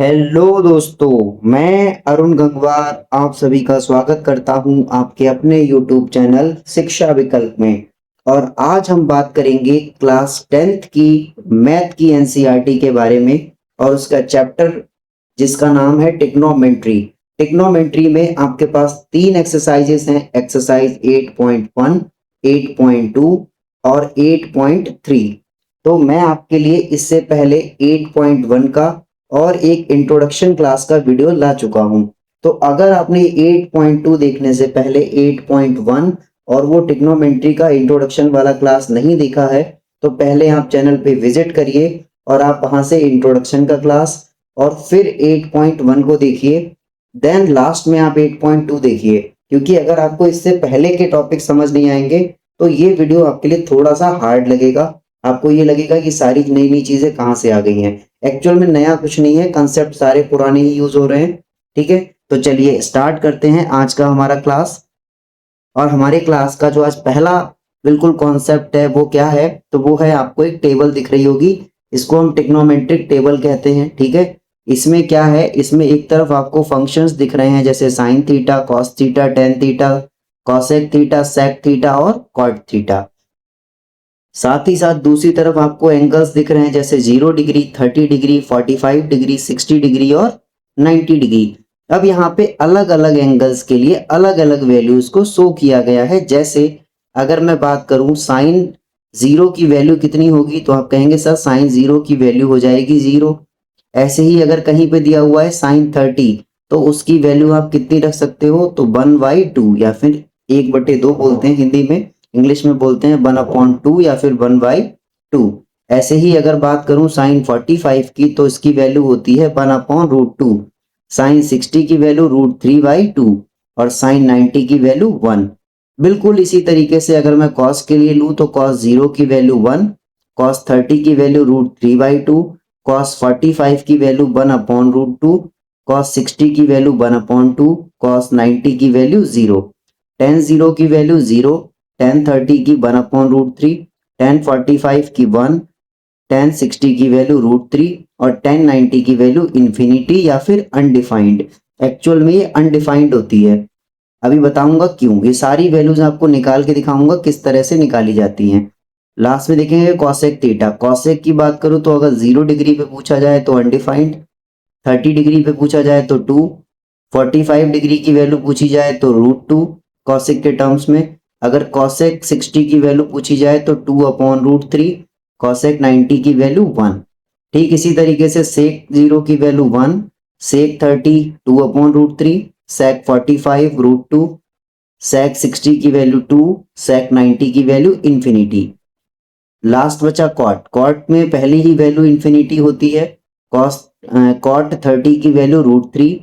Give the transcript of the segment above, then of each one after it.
Hello दोस्तों, मैं अरुण गंगवार आप सभी का स्वागत करता हूं आपके अपने यूट्यूब चैनल शिक्षा विकल्प में। और आज हम बात करेंगे क्लास 10th की मैथ की एनसीईआरटी के बारे में और उसका चैप्टर जिसका नाम है टिग्नोमेट्री। टिग्नोमेट्री में आपके पास तीन एक्सरसाइजेस हैं, एक्सरसाइज 8.1, 8.2 और 8.3। तो मैं आपके लिए इससे पहले 8.1 का और एक इंट्रोडक्शन क्लास का वीडियो ला चुका हूं। तो अगर आपने 8.2 देखने से पहले 8.1 और वो ट्रिग्नोमेट्री का इंट्रोडक्शन वाला क्लास नहीं देखा है तो पहले आप चैनल पे विजिट करिए और आप वहां से इंट्रोडक्शन का क्लास और फिर 8.1 को देखिए। देन लास्ट में आप 8.2 देखिए, क्योंकि अगर आपको इससे पहले के टॉपिक समझ नहीं आएंगे तो ये वीडियो आपके लिए थोड़ा सा हार्ड लगेगा। आपको ये लगेगा कि सारी नई नई चीजें कहाँ से आ गई हैं। एक्चुअल में नया कुछ नहीं है, कंसेप्ट सारे पुराने ही यूज हो रहे हैं। ठीक है, तो चलिए स्टार्ट करते हैं आज का हमारा क्लास। और हमारे क्लास का जो आज पहला बिल्कुल कॉन्सेप्ट है वो क्या है, तो वो है आपको एक टेबल दिख रही होगी। इसको हम ट्रिग्नोमेट्रिक टेबल कहते हैं। ठीक है, इसमें क्या है, इसमें एक तरफ आपको फंक्शंस दिख रहे हैं जैसे sine theta, cos theta, tan theta, cosec theta, sec theta और कॉट थीटा। साथ ही साथ दूसरी तरफ आपको एंगल्स दिख रहे हैं जैसे 0 डिग्री, 30 डिग्री, 45 डिग्री, 60 डिग्री और 90 डिग्री। अब यहाँ पे अलग अलग एंगल्स के लिए अलग अलग वैल्यूज को शो किया गया है। जैसे अगर मैं बात करूं साइन 0 की वैल्यू कितनी होगी, तो आप कहेंगे सर साइन 0 की वैल्यू हो जाएगी 0। ऐसे ही अगर कहीं पे दिया हुआ है साइन 30, तो उसकी वैल्यू आप कितनी रख सकते हो, तो 1/2 या फिर 1/2 बोलते हैं हिंदी में, इंग्लिश में बोलते हैं 1/2 या फिर 1/2। ऐसे ही अगर बात करूं साइन 45 की, तो इसकी वैल्यू होती है 1/√2। साइन 60 की वैल्यू √3/2 और साइन 90 की वैल्यू 1। बिल्कुल इसी तरीके से अगर मैं कॉस के लिए लूं तो कॉस 0 की वैल्यू 1, कॉस 30 की वैल्यू √3/2, कॉस 45 की वैल्यू 1/√2, कॉस 60 की वैल्यू 1/2, कॉस 90 की वैल्यू 0, टेन 0 की वैल्यू 0, टेन 30 की 1/√3, टेन 45 की 1, टेन 60 की वैल्यू √3 और टेन 90 की वैल्यू इन्फिनिटी या फिर अनडिफाइंड। एक्चुअल में ये अनडिफाइंड होती है, अभी बताऊंगा क्यों। ये सारी वैल्यूज आपको निकाल के दिखाऊंगा किस तरह से निकाली जाती हैं। लास्ट में देखेंगे कॉसेक थीटा। कॉसेक की बात करूं तो अगर 0 डिग्री पे पूछा जाए तो अनडिफाइंड, 30 डिग्री पे पूछा जाए तो 2, 45 डिग्री की वैल्यू पूछी जाए तो √2 कॉसेक के टर्म्स में। अगर कॉसेक 60 की वैल्यू पूछी जाए तो 2/√3, कॉसेक 90 की वैल्यू 1। ठीक इसी तरीके से सेक 0 की वैल्यू 1, सेक 30 2/√3, सेक 45 √2, सेक 60 की वैल्यू 2, सेक 90 की वैल्यू इन्फिनिटी। लास्ट बचा कॉट। कॉट में पहली ही वैल्यू इन्फिनिटी होती है। कॉस कॉट 30 की वैल्यू √3,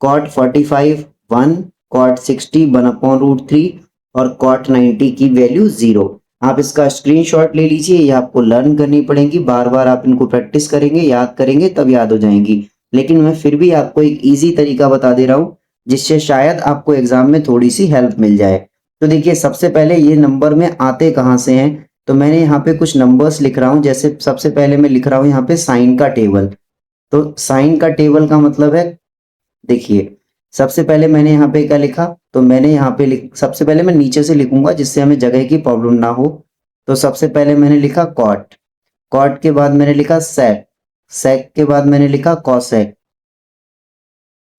कॉट 45 1, कॉट 60 1/√3 और कॉट 90 की वैल्यू 0। आप इसका स्क्रीनशॉट ले लीजिए, ये आपको लर्न करनी पड़ेगी, बार बार आप इनको प्रैक्टिस करेंगे, याद करेंगे तब याद हो जाएंगी। लेकिन मैं फिर भी आपको एक इजी तरीका बता दे रहा हूँ जिससे शायद आपको एग्जाम में थोड़ी सी हेल्प मिल जाए। तो देखिए सबसे पहले ये नंबर में आते कहाँ से हैं, तो मैंने यहाँ पे कुछ नंबर्स लिख रहा हूँ। जैसे सबसे पहले मैं लिख रहा हूँ यहाँ पे साइन का टेबल। तो साइन का टेबल का मतलब है, देखिए सबसे पहले मैंने यहाँ पे क्या लिखा, तो मैंने यहाँ पे सबसे पहले मैं नीचे से लिखूंगा जिससे हमें जगह की प्रॉब्लम ना हो। तो सबसे पहले मैंने लिखा कॉट, कॉट के बाद मैंने लिखा सेक, सेक के बाद मैंने लिखा कॉसेक,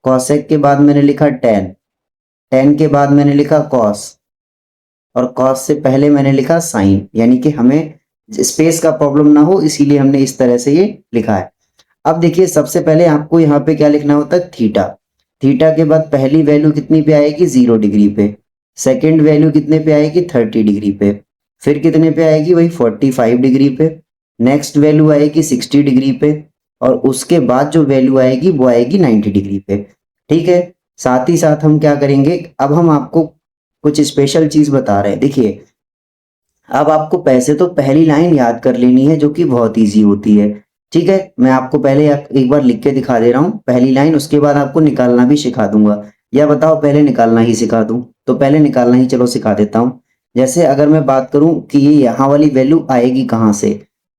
कॉसेक के बाद मैंने लिखा टेन, टेन के बाद मैंने लिखा कॉस और कॉस से पहले मैंने लिखा साइन। यानी कि हमें स्पेस का प्रॉब्लम ना हो इसीलिए हमने इस तरह से ये लिखा है। अब देखिए सबसे पहले आपको यहाँ पे क्या लिखना होता है, थीटा। थीटा के बाद पहली वैल्यू कितनी पे आएगी, 0 डिग्री पे। सेकंड वैल्यू कितने पे आएगी, 30 डिग्री पे। फिर कितने पे आएगी, वही 45 डिग्री पे। नेक्स्ट वैल्यू आएगी 60 डिग्री पे और उसके बाद जो वैल्यू आएगी वो आएगी 90 डिग्री पे। ठीक है, साथ ही साथ हम क्या करेंगे, अब हम आपको कुछ स्पेशल चीज बता रहे हैं। देखिए अब आपको पैसे तो पहली लाइन याद कर लेनी है जो कि बहुत इजी होती है। ठीक है, मैं आपको पहले एक बार लिख के दिखा दे रहा हूँ पहली लाइन, उसके बाद आपको निकालना भी सिखा दूंगा। या बताओ पहले निकालना ही सिखा दूं, तो पहले निकालना ही चलो सिखा देता हूँ। जैसे अगर मैं बात करूं कि ये यहाँ वाली वैल्यू आएगी कहाँ से,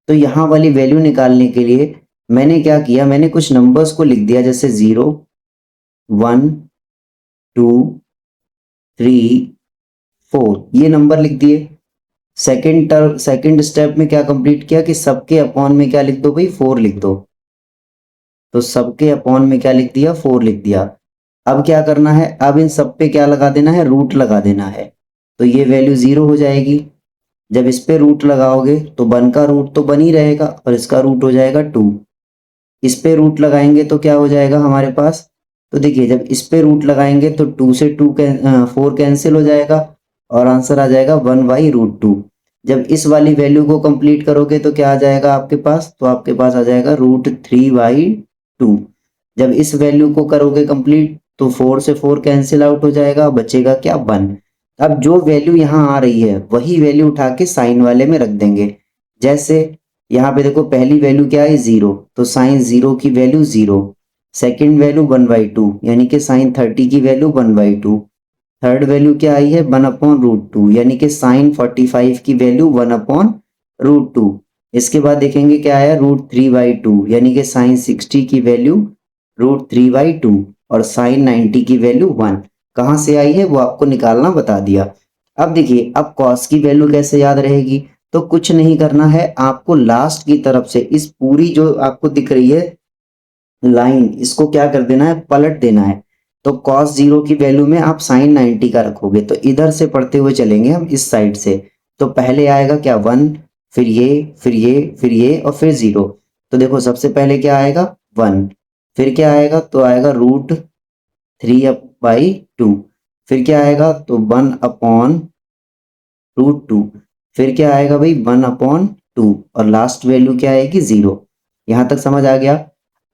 तो यहाँ वाली वैल्यू निकालने के लिए मैंने क्या किया, मैंने कुछ नंबर्स को लिख दिया, जैसे 0, 1, 2, 3, 4, ये नंबर लिख दिए। सेकंड स्टेप में क्या कंप्लीट किया कि सबके अपॉन में क्या लिख दो भाई, 4 लिख दो। तो सबके अपॉन में क्या लिख दिया, 4 लिख दिया। अब क्या करना है, अब इन सब पे क्या लगा देना है, रूट लगा देना है। तो ये वैल्यू 0 हो जाएगी। जब इस पे रूट लगाओगे तो 1 का रूट तो 1 ही रहेगा और इसका रूट हो जाएगा 2। इस पे रूट लगाएंगे तो क्या हो जाएगा हमारे पास, तो देखिए जब इस पे रूट लगाएंगे तो 2 से 4 कैंसिल हो जाएगा और आंसर आ जाएगा 1/√2। जब इस वाली वैल्यू को कंप्लीट करोगे तो क्या आ जाएगा आपके पास, तो आपके पास आ जाएगा √3/2। जब इस वैल्यू को करोगे कंप्लीट तो 4 से 4 कैंसिल आउट हो जाएगा, बचेगा क्या, 1। अब जो वैल्यू यहाँ आ रही है वही वैल्यू उठा के साइन वाले में रख देंगे। जैसे यहाँ पे देखो पहली वैल्यू क्या है, 0, तो साइन 0 की वैल्यू 0। सेकंड वैल्यू 1/2 यानी कि साइन 30 की वैल्यू 1/2। थर्ड वैल्यू क्या आई है, 1/√2 यानी कि साइन 45 की वैल्यू 1/√2। इसके बाद देखेंगे क्या आया, √3/2 यानी कि साइन 60 की वैल्यू √3/2 और साइन 90 की वैल्यू 1। कहाँ से आई है वो आपको निकालना बता दिया। अब देखिए, अब कॉस की वैल्यू कैसे याद रहेगी, तो कुछ नहीं करना है आपको, लास्ट की तरफ से इस पूरी जो आपको दिख रही है लाइन, इसको क्या कर देना है, पलट देना है। तो cos 0 की वैल्यू में आप sin 90 का रखोगे, तो इधर से पढ़ते हुए चलेंगे हम इस साइड से। तो पहले आएगा क्या, 1, फिर ये, फिर ये, फिर ये और फिर 0। तो देखो सबसे पहले क्या आएगा, 1, फिर क्या आएगा, तो आएगा √3/2। फिर क्या आएगा, तो 1/√2। फिर क्या आएगा भाई, 1/2 और लास्ट वैल्यू क्या आएगी, 0। यहाँ तक समझ आ गया।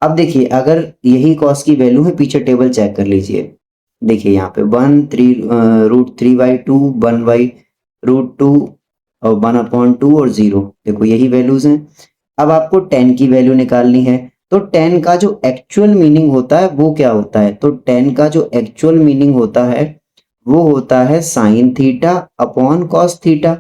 अब देखिए अगर यही कॉस की वैल्यू है, पीछे टेबल चेक कर लीजिए। देखिए यहाँ पे 1/√3/2, 1/√2 और 1/2 और 0, देखो यही वैल्यूज हैं। अब आपको 10 की वैल्यू निकालनी है। तो 10 का जो एक्चुअल मीनिंग होता है वो क्या होता है, तो 10 का जो एक्चुअल मीनिंग होता है वो होता है sine theta upon cos theta.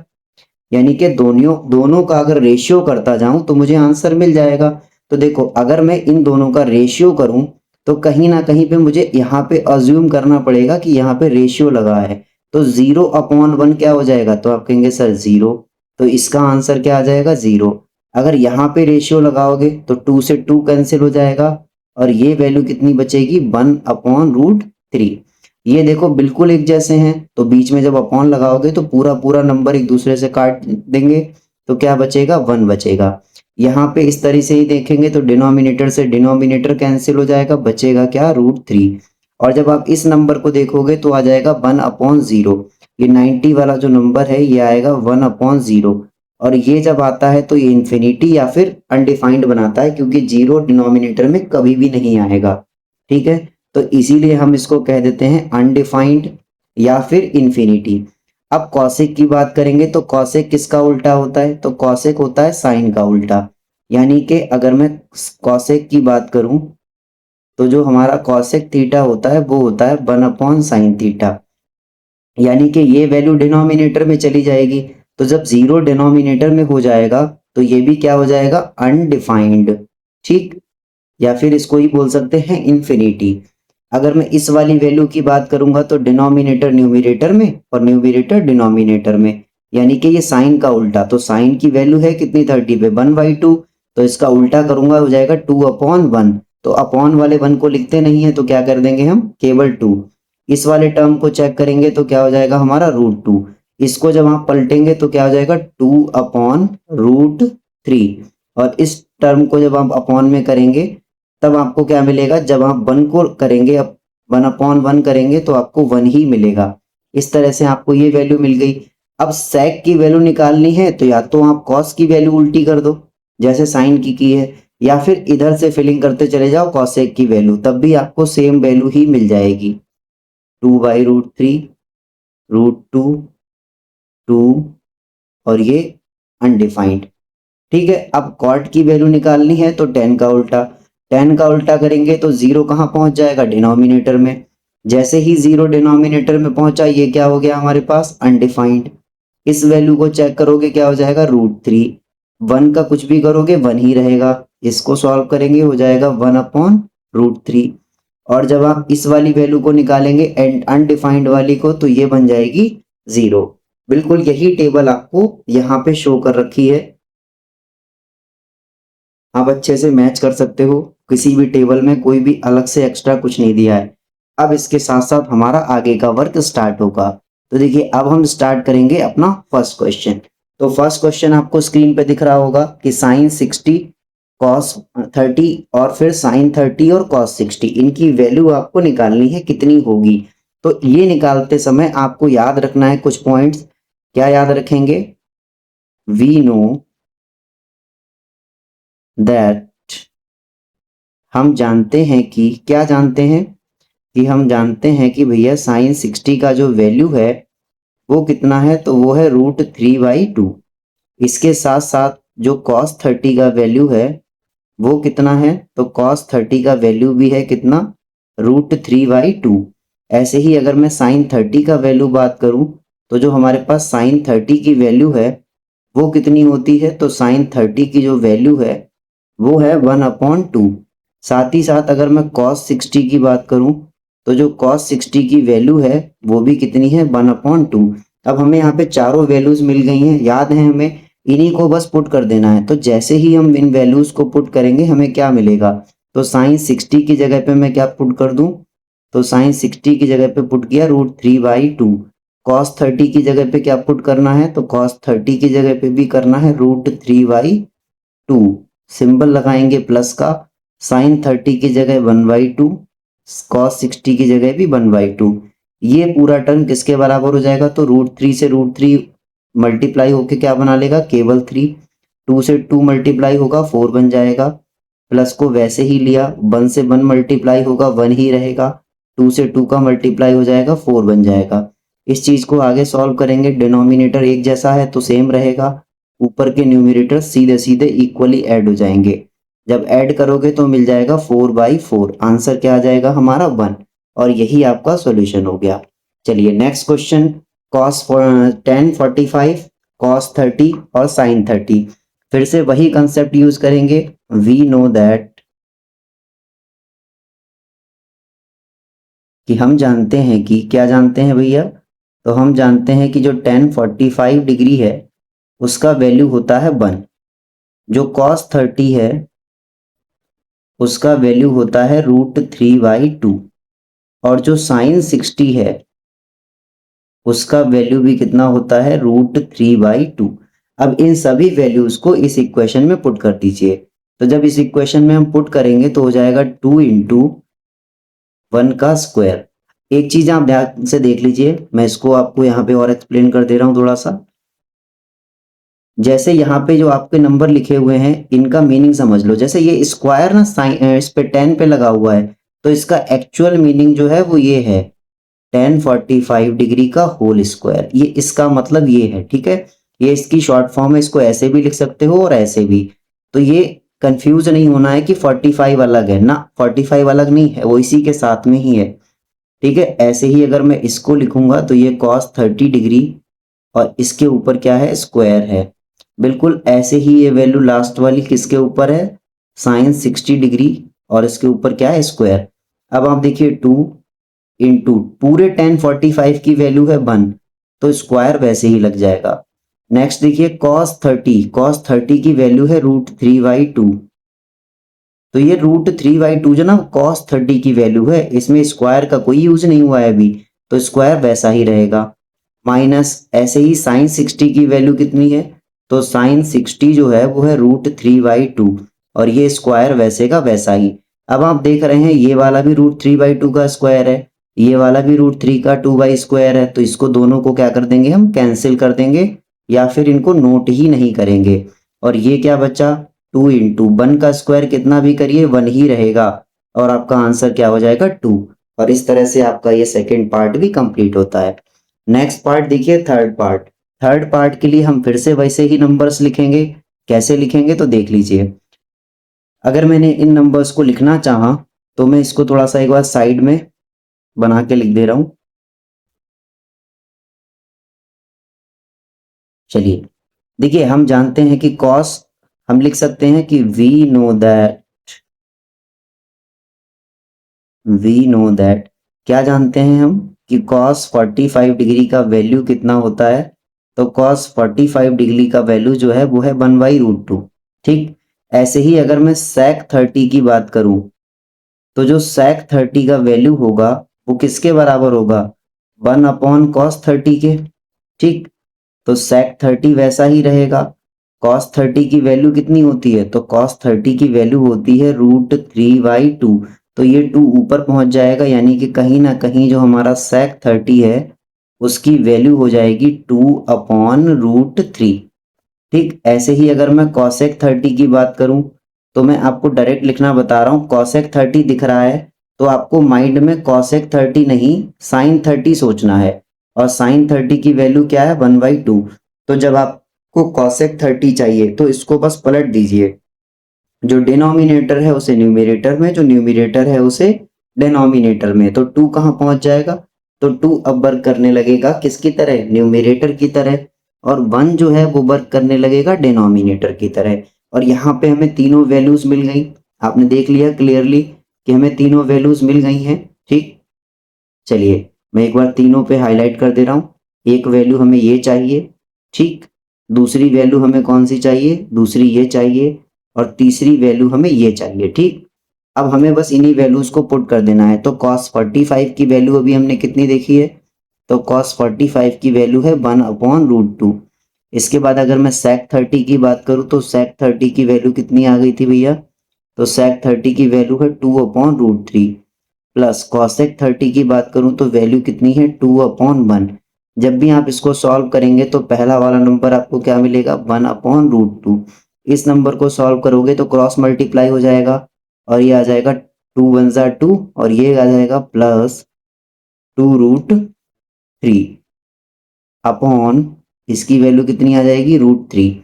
यानी कि दोनों दोनों का अगर रेशियो करता जाऊं तो मुझे आंसर मिल जाएगा। तो देखो अगर मैं इन दोनों का रेशियो करूं तो कहीं ना कहीं पे मुझे यहाँ पे अज्यूम करना पड़ेगा कि यहाँ पे रेशियो लगा है। तो 0/1 क्या हो जाएगा, तो आप कहेंगे सर 0, तो इसका आंसर क्या आ जाएगा, 0। अगर यहाँ पे रेशियो लगाओगे तो 2 से 2 कैंसिल हो जाएगा और ये वैल्यू कितनी बचेगी, 1/√3। ये देखो बिल्कुल एक जैसे हैं, तो बीच में जब अपॉन लगाओगे तो पूरा पूरा नंबर एक दूसरे से काट देंगे, तो क्या बचेगा, 1 बचेगा। यहाँ पे इस तरह से ही देखेंगे तो डिनोमिनेटर से डिनोमिनेटर कैंसिल हो जाएगा, बचेगा क्या, √3। और जब आप इस नंबर को देखोगे तो आ जाएगा 1/0। ये 90 वाला जो नंबर है ये आएगा 1/0। और ये जब आता है तो ये इन्फिनिटी या फिर अनडिफाइंड बनाता है, क्योंकि 0 डिनोमिनेटर में कभी भी नहीं आएगा। ठीक है, तो इसीलिए हम इसको कह देते हैं अनडिफाइंड या फिर इंफिनिटी। अब कॉसेक की बात करेंगे तो कॉसेक किसका उल्टा होता है, तो कॉसेक होता है साइन का उल्टा। यानी कि अगर मैं कॉसेक की बात करूं तो जो हमारा कॉसेक थीटा होता है वो होता है 1/sin थीटा। यानी कि ये वैल्यू डिनोमिनेटर में चली जाएगी, तो जब 0 डिनोमिनेटर में हो जाएगा तो ये भी क्या हो जाएगा, अनडिफाइंड। ठीक, या फिर इसको ही बोल सकते हैं इंफिनिटी। अगर मैं इस वाली वैल्यू की बात करूंगा तो डिनोमिनेटर न्यूमरेटर में और न्यूमरेटर डिनोमिनेटर में, यानी कि ये साइन का उल्टा। तो साइन की वैल्यू है कितनी, 30 पे 1/2, तो इसका उल्टा करूंगा हो जाएगा 2/1। तो अपॉन वाले 1 को लिखते नहीं है तो क्या कर देंगे हम, केवल 2। इस वाले टर्म को चेक करेंगे तो क्या हो जाएगा हमारा, √2। इसको जब आप पलटेंगे तो क्या हो जाएगा, 2/√3। और इस टर्म को जब आप अपॉन में करेंगे तब आपको क्या मिलेगा, जब आप 1 को करेंगे, अब 1/1 करेंगे तो आपको 1 ही मिलेगा। इस तरह से आपको ये वैल्यू मिल गई। अब सेक की वैल्यू निकालनी है तो या तो आप कॉस की वैल्यू उल्टी कर दो जैसे साइन की है, या फिर इधर से फिलिंग करते चले जाओ कॉसेक की वैल्यू, तब भी आपको सेम वैल्यू ही मिल जाएगी, 2/√3, √2, 2 और ये अनडिफाइंड। ठीक है, अब कॉट की वैल्यू निकालनी है तो 10 का उल्टा, 10 का उल्टा करेंगे तो 0 कहाँ पहुंच जाएगा, डिनोमिनेटर में। जैसे ही 0 डिनोमिनेटर में पहुंचा ये क्या हो गया हमारे पास, अनडिफाइंड। इस वैल्यू को चेक करोगे क्या हो जाएगा, √3। 1 का कुछ भी करोगे 1 ही रहेगा, इसको सॉल्व करेंगे हो जाएगा 1/√3। और जब आप इस वाली वैल्यू को निकालेंगे एंड अनडिफाइंड वाली को, तो ये बन जाएगी 0। बिल्कुल यही टेबल आपको यहाँ पे शो कर रखी है, आप अच्छे से मैच कर सकते हो, किसी भी टेबल में कोई भी अलग से एक्स्ट्रा कुछ नहीं दिया है। अब इसके साथ साथ हमारा आगे का वर्क स्टार्ट होगा। तो देखिए अब हम स्टार्ट करेंगे अपना फर्स्ट क्वेश्चन। तो फर्स्ट क्वेश्चन आपको स्क्रीन पे दिख रहा होगा कि साइन 60 कॉस 30 और फिर साइन 30 और कॉस 60, इनकी वैल्यू आपको निकालनी है कितनी होगी। तो ये निकालते समय आपको याद रखना है कुछ पॉइंट्स। क्या याद रखेंगे? वी नो दैट, हम जानते हैं कि, क्या जानते हैं कि हम जानते हैं कि भैया साइन 60 का जो वैल्यू है वो कितना है, तो वो है √3/2। इसके साथ साथ जो कॉस 30 का वैल्यू है वो कितना है, तो कॉस 30 का वैल्यू भी है कितना, √3/2। ऐसे ही अगर मैं साइन 30 का वैल्यू बात करूं, तो जो हमारे पास साइन 30 की वैल्यू है वो कितनी होती है, तो साइन 30 की जो वैल्यू है वो है 1/2। साथ ही साथ अगर मैं कॉस 60 की बात करूं, तो जो कॉस 60 की वैल्यू है वो भी कितनी है, 1/2। अब हमें यहाँ पे चारों वैल्यूज मिल गई हैं, याद है हमें, इन्हीं को बस पुट कर देना है। तो जैसे ही हम इन वैल्यूज को पुट करेंगे हमें क्या मिलेगा, तो साइन 60 की जगह पे मैं क्या पुट कर दूं, तो साइन 60 की जगह पे पुट किया √3/2। कॉस 30 की जगह पे क्या पुट करना है, तो कॉस 30 की जगह पे भी करना है √3/2। सिंबल लगाएंगे प्लस का, साइन 30 की जगह 1/2, कॉस 60 की जगह भी 1/2। ये पूरा टर्म किसके बराबर हो जाएगा, तो √3 से √3 मल्टीप्लाई होके क्या बना लेगा, केवल 3। 2 से 2 मल्टीप्लाई होगा 4 बन जाएगा। प्लस को वैसे ही लिया, 1 से 1 मल्टीप्लाई होगा 1 ही रहेगा। 2 से 2 का मल्टीप्लाई हो जाएगा 4 बन जाएगा। इस चीज को आगे सॉल्व करेंगे, डिनोमिनेटर एक जैसा है तो सेम रहेगा, ऊपर के न्यूमरेटर सीधे सीधे इक्वली ऐड हो जाएंगे। जब ऐड करोगे तो मिल जाएगा 4/4। आंसर क्या आ जाएगा हमारा 1। और यही आपका सॉल्यूशन हो गया। चलिए नेक्स्ट क्वेश्चन, कॉस 10 45 कॉस 30 और साइन 30। फिर से वही कंसेप्ट यूज करेंगे। वी नो दैट, कि हम जानते हैं कि, क्या जानते हैं भैया, तो हम जानते हैं कि जो 10 45 डिग्री है उसका वैल्यू होता है 1। जो कॉस 30 है उसका वैल्यू होता है √3/2। और जो साइन 60 है उसका वैल्यू भी कितना होता है, √3/2। अब इन सभी वैल्यूज को इस इक्वेशन में पुट कर दीजिए। तो जब इस इक्वेशन में हम पुट करेंगे तो हो जाएगा 2 × 1 का स्क्वायर। एक चीज आप ध्यान से देख लीजिए, मैं इसको आपको यहाँ पे और एक्सप्लेन कर दे रहा हूँ थोड़ा सा। जैसे यहाँ पे जो आपके नंबर लिखे हुए हैं इनका मीनिंग समझ लो। जैसे ये स्क्वायर ना साइन इस पे 10 पे लगा हुआ है, तो इसका एक्चुअल मीनिंग जो है वो ये है 10 45 डिग्री का होल स्क्वायर। ये इसका मतलब ये है, ठीक है। ये इसकी शॉर्ट फॉर्म है, इसको ऐसे भी लिख सकते हो और ऐसे भी। तो ये कंफ्यूज नहीं होना है कि 45 अलग है ना, 45 अलग नहीं है, वो इसी के साथ में ही है, ठीक है। ऐसे ही अगर मैं इसको लिखूंगा तो ये cos 30 डिग्री और इसके ऊपर क्या है, स्क्वायर है। बिल्कुल ऐसे ही ये वैल्यू लास्ट वाली किसके ऊपर है, साइन 60 डिग्री और इसके ऊपर क्या है, स्क्वायर। अब आप देखिए 2 × पूरे 10 45 की वैल्यू है 1, तो स्क्वायर वैसे ही लग जाएगा। नेक्स्ट देखिए cos 30 की वैल्यू है √3/2। तो ये √3/2 जो ना cos 30 की वैल्यू है, इसमें स्क्वायर का कोई यूज नहीं हुआ है अभी, तो स्क्वायर वैसा ही रहेगा। माइनस ऐसे ही साइन 60 की वैल्यू कितनी है, तो साइन 60 जो है वो है √3/2 और ये स्क्वायर वैसे का वैसा ही। अब आप देख रहे हैं ये वाला भी √3/2 का स्क्वायर है, ये वाला भी √3 का 2/स्क्वायर है, तो इसको दोनों को क्या कर देंगे, हम कैंसिल कर देंगे या फिर इनको नोट ही नहीं करेंगे। और ये क्या बचा, 2 × 1 का स्क्वायर कितना भी करिए 1 ही रहेगा और आपका आंसर क्या हो जाएगा 2। और इस तरह से आपका ये सेकेंड पार्ट भी कंप्लीट होता है। नेक्स्ट पार्ट देखिए, थर्ड पार्ट। थर्ड पार्ट के लिए हम फिर से वैसे ही नंबर्स लिखेंगे। कैसे लिखेंगे तो देख लीजिए। अगर मैंने इन नंबर्स को लिखना चाहा तो मैं इसको थोड़ा सा एक बार साइड में बना के लिख दे रहा हूं। चलिए देखिए, हम जानते हैं कि cos हम लिख सकते हैं कि वी नो दैट क्या जानते हैं हम कि cos 45 डिग्री का वैल्यू कितना होता है। तो cos 45 डिग्री का वैल्यू जो है वो है 1/√2। ठीक, ऐसे ही अगर मैं sec 30 की बात करूं तो जो sec 30 का वैल्यू होगा वो किसके बराबर होगा, 1/cos 30 के। ठीक, तो sec 30 वैसा ही रहेगा। cos 30 की वैल्यू कितनी होती है, तो cos 30 की वैल्यू होती है √3/2। तो ये 2 ऊपर पहुंच जाएगा, यानी कि कहीं ना कहीं जो हमारा sec 30 है उसकी वैल्यू हो जाएगी 2/√3। ठीक, ऐसे ही अगर मैं cosec 30 की बात करूं तो मैं आपको डायरेक्ट लिखना बता रहा हूं, cosec 30 दिख रहा है तो आपको माइंड में cosec 30 नहीं sin 30 सोचना है। और sin 30 की वैल्यू क्या है, 1/2। तो जब आपको cosec 30 चाहिए तो इसको बस पलट दीजिए, जो डिनोमिनेटर है उसे न्यूमरेटर में, जो न्यूमरेटर है उसे डिनोमिनेटर में। तो 2 कहाँ पहुंच जाएगा, तो 2 अब वर्क करने लगेगा किसकी तरह, न्यूमरेटर की तरह। और 1 जो है वो वर्क करने लगेगा डिनोमिनेटर की तरह। और यहाँ पे हमें तीनों वैल्यूज मिल गई। आपने देख लिया क्लियरली कि हमें तीनों वैल्यूज मिल गई हैं। ठीक, चलिए मैं एक बार तीनों पे हाईलाइट कर दे रहा हूँ। एक वैल्यू हमें ये चाहिए, ठीक, दूसरी वैल्यू हमें कौन सी चाहिए, दूसरी ये चाहिए, और तीसरी वैल्यू हमें ये चाहिए। ठीक, अब हमें बस इन्हीं वैल्यूज को पुट कर देना है। तो cos 45 की वैल्यू अभी हमने कितनी देखी है, तो cos 45 की वैल्यू है 1/√2। इसके बाद अगर मैं sec 30 की बात करूं तो sec 30 की वैल्यू कितनी आ गई थी भैया, तो sec 30 की वैल्यू है 2/√3। प्लस cosec 30 की बात करूं तो वैल्यू कितनी है, 2/1। जब भी आप इसको सॉल्व करेंगे तो पहला वाला नंबर आपको क्या मिलेगा, 1/√2। इस नंबर को सॉल्व करोगे तो क्रॉस मल्टीप्लाई हो जाएगा और ये आ जाएगा 2 वन ज़ा 2 और ये आ जाएगा प्लस 2√3 अपॉन इसकी वैल्यू कितनी आ जाएगी, √3।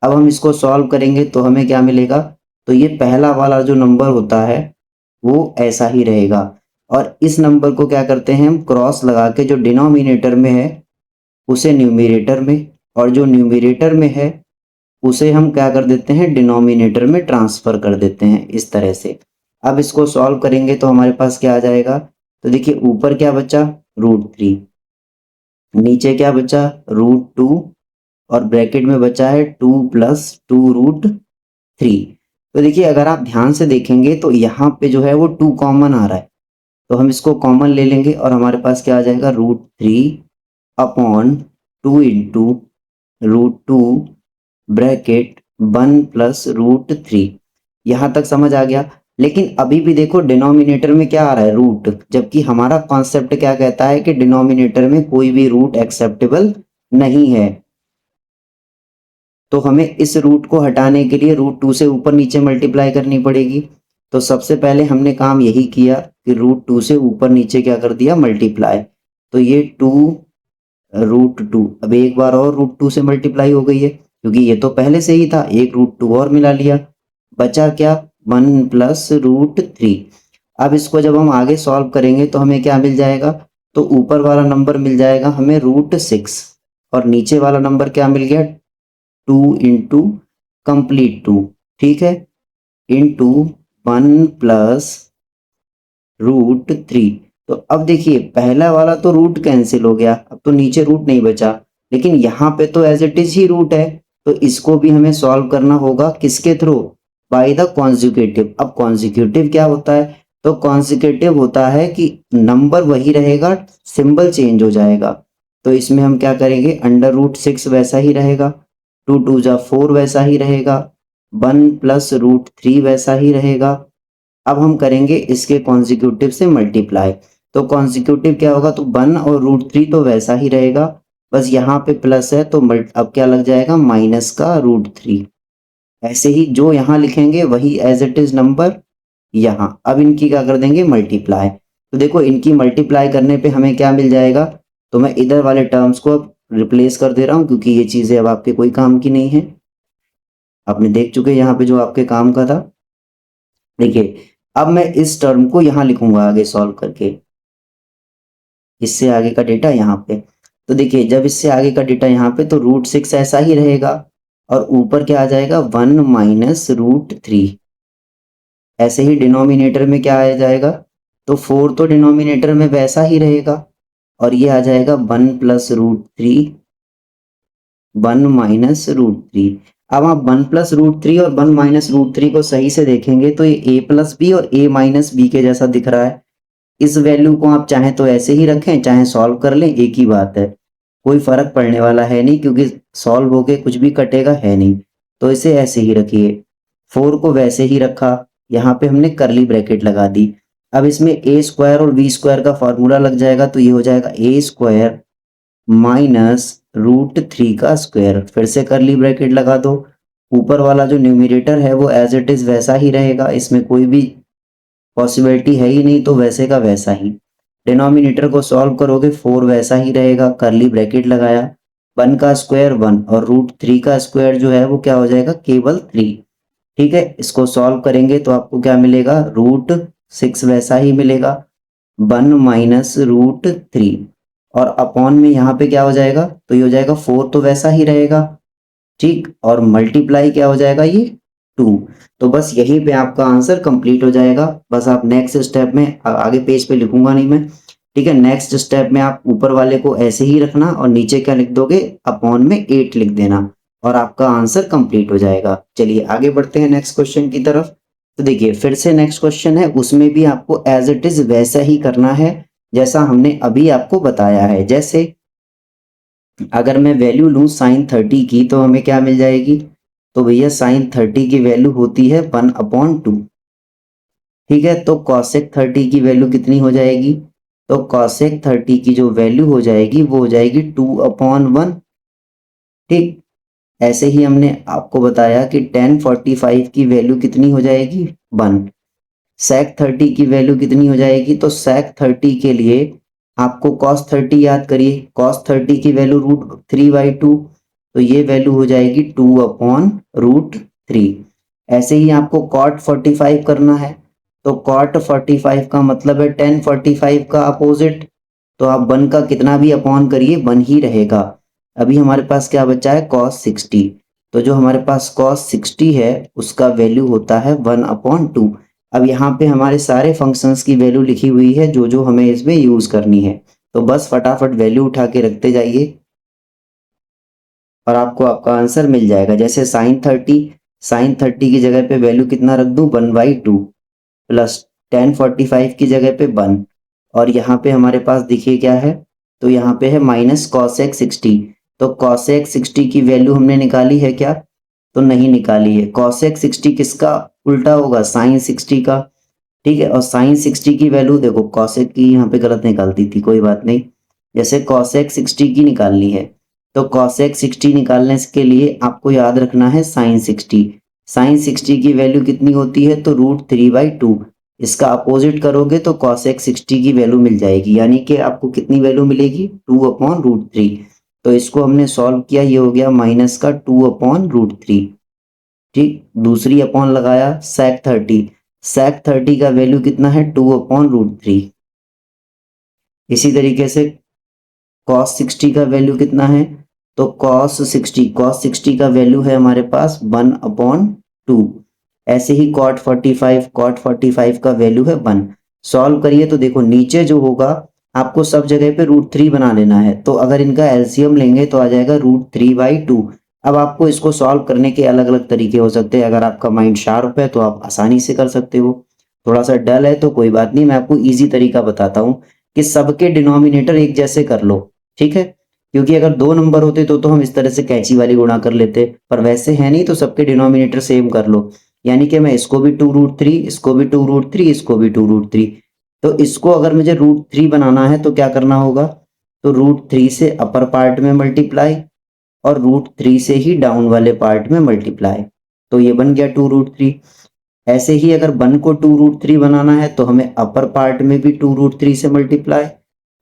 अब हम इसको सॉल्व करेंगे तो हमें क्या मिलेगा, तो ये पहला वाला जो नंबर होता है वो ऐसा ही रहेगा। और इस नंबर को क्या करते हैं हम, क्रॉस लगा के जो डिनोमिनेटर में है उसे न्यूमरेटर में, और जो न्यूमरेटर में है उसे हम क्या कर देते हैं, डिनोमिनेटर में ट्रांसफर कर देते हैं इस तरह से। अब इसको सॉल्व करेंगे तो हमारे पास क्या आ जाएगा, तो देखिए ऊपर क्या बचा, √3, नीचे क्या बचा, √2, और ब्रैकेट में बचा है 2 + 2√3। तो देखिए अगर आप ध्यान से देखेंगे तो यहाँ पे जो है वो 2 कॉमन आ रहा है, तो हम इसको कॉमन ले लेंगे और हमारे पास क्या आ जाएगा, √3/2 ब्रैकेट 1 + √3। यहाँ तक समझ आ गया। लेकिन अभी भी देखो डिनोमिनेटर में क्या आ रहा है, रूट, जबकि हमारा कॉन्सेप्ट क्या कहता है कि डिनोमिनेटर में कोई भी रूट एक्सेप्टेबल नहीं है। तो हमें इस रूट को हटाने के लिए √2 से ऊपर नीचे मल्टीप्लाई करनी पड़ेगी। तो सबसे पहले हमने काम यही किया कि √2 से ऊपर नीचे क्या कर दिया, मल्टीप्लाई। तो ये 2√2 अब एक बार और √2 से मल्टीप्लाई हो गई है, क्योंकि ये तो पहले से ही था, एक √2 और मिला लिया, बचा क्या, 1 + √3। अब इसको जब हम आगे सॉल्व करेंगे तो हमें क्या मिल जाएगा, तो ऊपर वाला नंबर मिल जाएगा हमें √6 और नीचे वाला नंबर क्या मिल गया, 2 इंटू कंप्लीट 2, ठीक है, इंटू 1 + √3। तो अब देखिए पहला वाला तो रूट कैंसिल हो गया, अब तो नीचे रूट नहीं बचा, लेकिन यहाँ पे तो एज इट इज ही रूट है। तो इसको भी हमें सॉल्व करना होगा किसके थ्रू, बाय द कॉन्जिक्यूटिव। अब कॉन्जिक्यूटिव क्या होता है, तो कॉन्जिक्यूटिव होता है कि नंबर वही रहेगा, सिंबल चेंज हो जाएगा। तो इसमें हम क्या करेंगे, √6 वैसा ही रहेगा, 2 2 जा 4 वैसा ही रहेगा, 1 + √3 वैसा ही रहेगा। अब हम करेंगे इसके कॉन्जिक्यूटिव से मल्टीप्लाई। तो कॉन्जिक्यूटिव क्या होगा, तो 1 और √3 तो वैसा ही रहेगा, बस यहाँ पे प्लस है तो अब क्या लग जाएगा, माइनस का √3। ऐसे ही जो यहाँ लिखेंगे वही एज इट इज नंबर यहाँ। अब इनकी क्या कर देंगे, मल्टीप्लाई। तो देखो इनकी मल्टीप्लाई करने पे हमें क्या मिल जाएगा, तो मैं इधर वाले टर्म्स को अब रिप्लेस कर दे रहा हूँ, क्योंकि ये चीजें अब आपके कोई काम की नहीं है, आपने देख चुके यहाँ पे जो आपके काम का था। देखिए अब मैं इस टर्म को यहाँ लिखूंगा आगे सॉल्व करके, इससे आगे का डेटा यहाँ पे। तो देखिए जब इससे आगे का डेटा यहाँ पे, तो √6 ऐसा ही रहेगा, और ऊपर क्या आ जाएगा 1 माइनस रूट 3। ऐसे ही डिनोमिनेटर में क्या आ जाएगा, तो 4 तो डिनोमिनेटर में वैसा ही रहेगा और ये आ जाएगा 1 प्लस रूट 3, 1 माइनस रूट 3। अब आप 1 प्लस रूट 3 और 1 माइनस रूट 3 को सही से देखेंगे तो ये a प्लस बी और a माइनस बी के जैसा दिख रहा है। इस वैल्यू को आप चाहें तो ऐसे ही रखें, चाहे सॉल्व कर लें, एक ही बात है, कोई फर्क पड़ने वाला है नहीं क्योंकि सॉल्व होके कुछ भी कटेगा है नहीं। तो इसे ऐसे ही रखिए, 4 को वैसे ही रखा, यहाँ पे हमने करली ब्रैकेट लगा दी। अब इसमें a स्क्वायर और v स्क्वायर का फॉर्मूला लग जाएगा, तो ये हो जाएगा a स्क्वायर माइनस रूट 3 का स्क्वायर। फिर से करली ब्रैकेट लगा दो, ऊपर वाला जो न्यूमरेटर है वो एज इट इज वैसा ही रहेगा, इसमें कोई भी पॉसिबिलिटी है ही नहीं, तो वैसे का वैसा ही। डिनोमिनेटर को सॉल्व करोगे 4 वैसा ही रहेगा, करली ब्रैकेट लगाया, 1 का स्क्वायर 1 और रूट 3 का स्क्वायर जो है वो क्या हो जाएगा, केवल 3। ठीक है, इसको सॉल्व करेंगे तो आपको क्या मिलेगा, रूट 6 वैसा ही मिलेगा, 1 माइनस रूट 3 और अपॉन में यहाँ पे क्या हो जाएगा, तो ये हो जाएगा 4 तो वैसा ही रहेगा, ठीक, और मल्टीप्लाई क्या हो जाएगा, ये 2। तो बस यहीं पे आपका आंसर कंप्लीट हो जाएगा। बस आप नेक्स्ट स्टेप में, आगे पेज पे लिखूंगा नहीं मैं, ठीक है, नेक्स्ट स्टेप में आप ऊपर वाले को ऐसे ही रखना और नीचे क्या लिख दोगे, अपॉन में 8 लिख देना और आपका आंसर कंप्लीट हो जाएगा। चलिए आगे बढ़ते हैं नेक्स्ट क्वेश्चन की तरफ। तो देखिए फिर से नेक्स्ट क्वेश्चन है, उसमें भी आपको एज इट इज वैसा ही करना है जैसा हमने अभी आपको बताया है। जैसे अगर मैं वैल्यू लूँ साइन 30 की तो हमें क्या मिल जाएगी, तो भैया साइन 30 की वैल्यू होती है 1/2। ठीक है, तो कॉसेक 30 की वैल्यू कितनी हो जाएगी, तो कॉसेक 30 की जो वैल्यू हो जाएगी वो हो जाएगी 2/1। ठीक, ऐसे ही हमने आपको बताया कि tan 45 की वैल्यू कितनी हो जाएगी, 1। sec 30 की वैल्यू कितनी हो जाएगी, तो sec 30 के लिए आपको cos 30 याद करिए, cos 30 की वैल्यू √3/2, तो ये वैल्यू हो जाएगी 2/√3। ऐसे ही आपको cot 45 करना है, तो cot 45 का मतलब है tan 45 का अपोजिट, तो आप 1 का कितना भी अपॉन करिए 1 ही रहेगा। अभी हमारे पास क्या बचा है, cos 60, तो जो हमारे पास cos 60 है उसका वैल्यू होता है 1/2। अब यहाँ पे हमारे सारे फंक्शंस की वैल्यू लिखी हुई है जो जो हमें इसमें यूज करनी है, तो बस फटाफट वैल्यू उठा के रखते जाइए और आपको आपका आंसर मिल जाएगा। जैसे साइन 30 की जगह पे वैल्यू कितना रख दूं, 1/2 प्लस tan 45 की जगह पे 1, और यहाँ पे हमारे पास देखिए क्या है, तो यहाँ पे है माइनस cosec 60। तो cosec 60 की वैल्यू हमने निकाली है क्या, तो नहीं निकाली है। cosec 60 किसका उल्टा होगा, साइन 60 का। ठीक है, और साइन 60 की वैल्यू देखो, cosec की यहाँ पे गलत निकाल दी थी, कोई बात नहीं। जैसे cosec 60 की निकालनी है, तो cosec 60 निकालने के लिए आपको याद रखना है साइन 60। साइन 60 की वैल्यू कितनी होती है, तो √3/2। इसका अपोजिट करोगे तो cosec 60 की वैल्यू मिल जाएगी, यानी कि आपको कितनी वैल्यू मिलेगी, 2/√3। तो इसको हमने सॉल्व किया, ये हो गया माइनस का 2/√3। ठीक, दूसरी अपॉन लगाया sec 30, sec 30 का वैल्यू कितना है, 2/√3। इसी तरीके से cos 60 का वैल्यू कितना है, तो cos 60 का वैल्यू है हमारे पास 1/2। ऐसे ही cot 45 का वैल्यू है 1। सॉल्व करिए तो देखो नीचे जो होगा आपको सब जगह पे √3 बना लेना है, तो अगर इनका एलसीएम लेंगे तो आ जाएगा √3/2। अब आपको इसको सॉल्व करने के अलग अलग तरीके हो सकते हैं, अगर आपका माइंड शार्प है तो आप आसानी से कर सकते हो, थोड़ा सा डल है तो कोई बात नहीं, मैं आपको ईजी तरीका बताता हूँ कि सबके डिनोमिनेटर एक जैसे कर लो। ठीक है, क्योंकि अगर 2 नंबर होते तो हम इस तरह से कैंची वाली गुणा कर लेते, पर वैसे है नहीं, तो सबके डिनोमिनेटर सेम कर लो। यानी कि मैं इसको भी 2√3, इसको भी 2√3, इसको भी 2√3। तो इसको अगर मुझे √3 बनाना है तो क्या करना होगा, तो √3 से अपर पार्ट में मल्टीप्लाई और √3 से ही डाउन वाले पार्ट में मल्टीप्लाई, तो ये बन गया 2√3। ऐसे ही अगर 1 को 2√3 बनाना है तो हमें अपर पार्ट में भी 2√3 से मल्टीप्लाई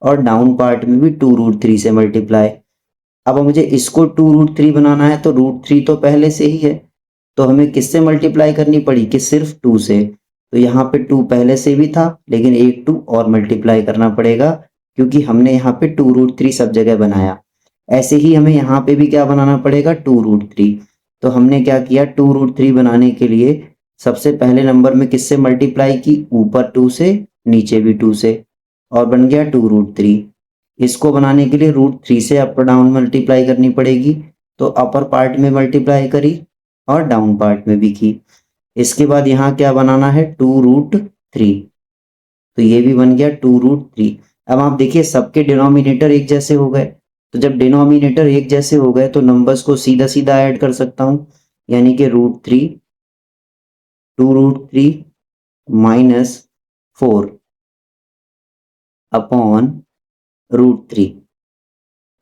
और डाउन पार्ट में भी 2√3 से मल्टीप्लाई। अब मुझे इसको 2√3 बनाना है तो √3 तो पहले से ही है, तो हमें किससे मल्टीप्लाई करनी पड़ी, कि सिर्फ 2 से। तो यहाँ पे 2 पहले से भी था लेकिन एक 2 और मल्टीप्लाई करना पड़ेगा, क्योंकि हमने यहाँ पे 2√3 सब जगह बनाया। ऐसे ही हमें यहाँ पे भी क्या बनाना पड़ेगा, 2√3। तो हमने क्या किया, 2√3 बनाने के लिए सबसे पहले नंबर में किससे मल्टीप्लाई की, ऊपर 2 से नीचे भी 2 से, और बन गया 2√3। इसको बनाने के लिए √3 से अप डाउन मल्टीप्लाई करनी पड़ेगी, तो अपर पार्ट में मल्टीप्लाई करी और डाउन पार्ट में भी की। इसके बाद यहाँ क्या बनाना है, 2√3, तो ये भी बन गया 2√3। अब आप देखिए सबके डिनोमिनेटर एक जैसे हो गए, तो जब डिनोमिनेटर एक जैसे हो गए तो नंबर्स को सीधा सीधा ऐड कर सकता हूं, यानी कि √3, 2√3 माइनस 4 अपॉन √3,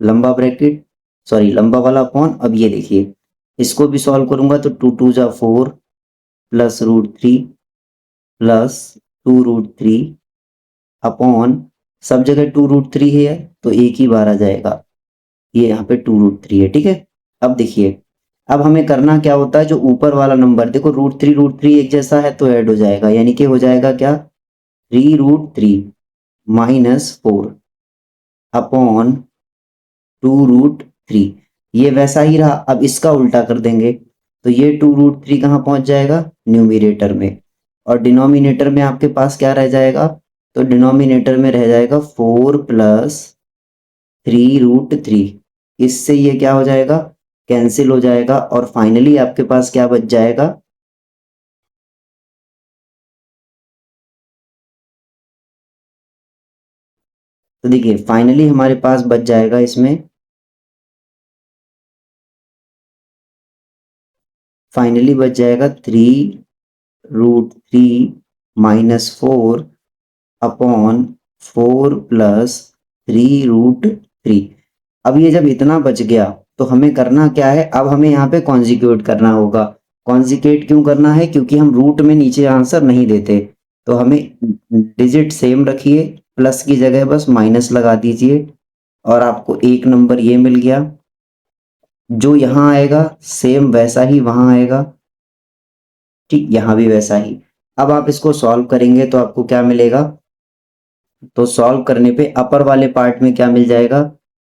लंबा ब्रैकेट, सॉरी लंबा वाला अपॉन। अब ये देखिए इसको भी सॉल्व करूंगा तो 2 2 जा 4 प्लस √3 प्लस 2√3 अपॉन, सब जगह 2√3 है तो एक ही बार आ जाएगा, ये यहाँ पे 2√3 है, ठीक है। अब देखिए अब हमें करना क्या होता है, जो ऊपर वाला नंबर देखो √3 एक जैसा है तो ऐड हो जाएगा, यानी कि हो जाएगा क्या, 3√3 माइनस 4 अपॉन 2√3, ये वैसा ही रहा। अब इसका उल्टा कर देंगे तो ये 2√3 कहाँ पहुंच जाएगा, न्यूमरेटर में, और डिनोमिनेटर में आपके पास क्या रह जाएगा, तो डिनोमिनेटर में रह जाएगा 4 प्लस 3√3। इससे ये क्या हो जाएगा, कैंसिल हो जाएगा, और फाइनली आपके पास क्या बच जाएगा, तो देखिए फाइनली हमारे पास बच जाएगा इसमें, फाइनली बच जाएगा 3√3 माइनस 4 अपॉन 4 प्लस 3√3। अब ये जब इतना बच गया तो हमें करना क्या है, अब हमें यहाँ पे कॉन्जिक्यूट करना होगा। कॉन्जिक्यूट क्यों करना है, क्योंकि हम रूट में नीचे आंसर नहीं देते, तो हमें डिजिट सेम रखिए, प्लस की जगह बस माइनस लगा दीजिए, और आपको एक नंबर ये मिल गया। जो यहाँ आएगा सेम वैसा ही वहां आएगा, ठीक यहाँ भी वैसा ही। अब आप इसको सॉल्व करेंगे तो आपको क्या मिलेगा, तो सॉल्व करने पे अपर वाले पार्ट में क्या मिल जाएगा,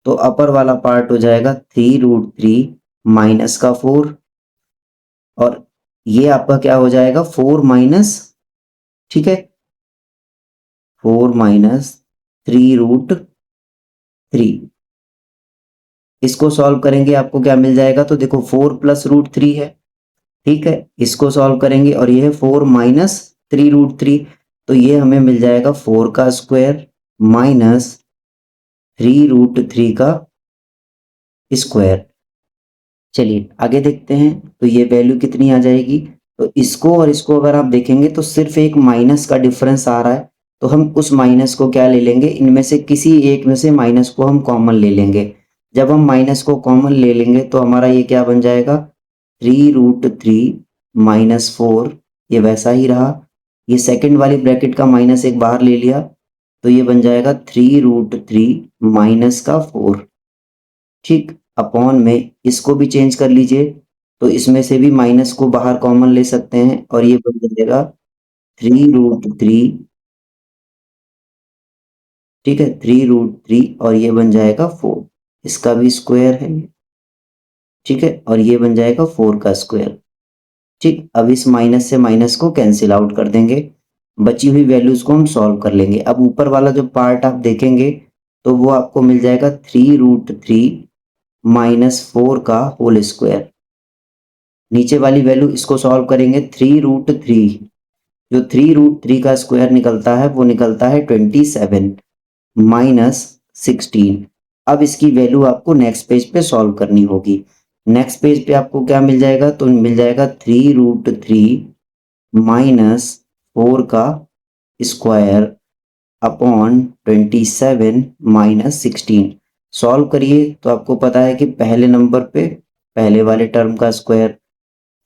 तो अपर वाला पार्ट हो जाएगा 3√3 माइनस का 4, और ये आपका क्या हो जाएगा 4 माइनस, ठीक है, 4 माइनस 3√3। इसको सॉल्व करेंगे आपको क्या मिल जाएगा, तो देखो 4 प्लस √3 है, ठीक है, इसको सॉल्व करेंगे और ये है 4 माइनस 3√3, तो ये हमें मिल जाएगा 4 का स्क्वायर माइनस 3√3 का स्क्वायर। चलिए आगे देखते हैं, तो ये वैल्यू कितनी आ जाएगी, तो इसको और इसको अगर आप देखेंगे तो सिर्फ एक माइनस का डिफरेंस आ रहा है, तो हम उस माइनस को क्या ले लेंगे, इनमें से किसी एक में से माइनस को हम कॉमन ले लेंगे। जब हम माइनस को कॉमन ले लेंगे तो हमारा ये क्या बन जाएगा, 3√3 माइनस 4, ये वैसा ही रहा। ये सेकंड वाली ब्रैकेट का माइनस एक बाहर ले लिया, तो ये बन जाएगा 3√3 माइनस का 4, ठीक, अपॉन में इसको भी चेंज कर लीजिए, तो इसमें से भी माइनस को बाहर कॉमन ले सकते हैं, और ये बन जाएगा 3√3, ठीक है, 3√3, और ये बन जाएगा 4, इसका भी स्क्वायर है, ठीक है, और ये बन जाएगा 4 का स्क्वायर, ठीक। अब इस माइनस से माइनस को कैंसिल आउट कर देंगे, बची हुई वैल्यूज को हम सॉल्व कर लेंगे। अब ऊपर वाला जो पार्ट आप देखेंगे तो वो आपको मिल जाएगा 3√3 माइनस 4 का होल स्क्वायर। नीचे वाली वैल्यू इसको सॉल्व करेंगे, 3√3, जो 3√3 का स्क्वायर निकलता है वो निकलता है 27 माइनस 16। अब इसकी वैल्यू आपको नेक्स्ट पेज पे सॉल्व करनी होगी। नेक्स्ट पेज पे आपको क्या मिल जाएगा, तो मिल जाएगा 3√3 माइनस 4 का स्क्वायर अपॉन 27 माइनस 16। सॉल्व करिए तो आपको पता है कि पहले नंबर पे पहले वाले टर्म का स्क्वायर,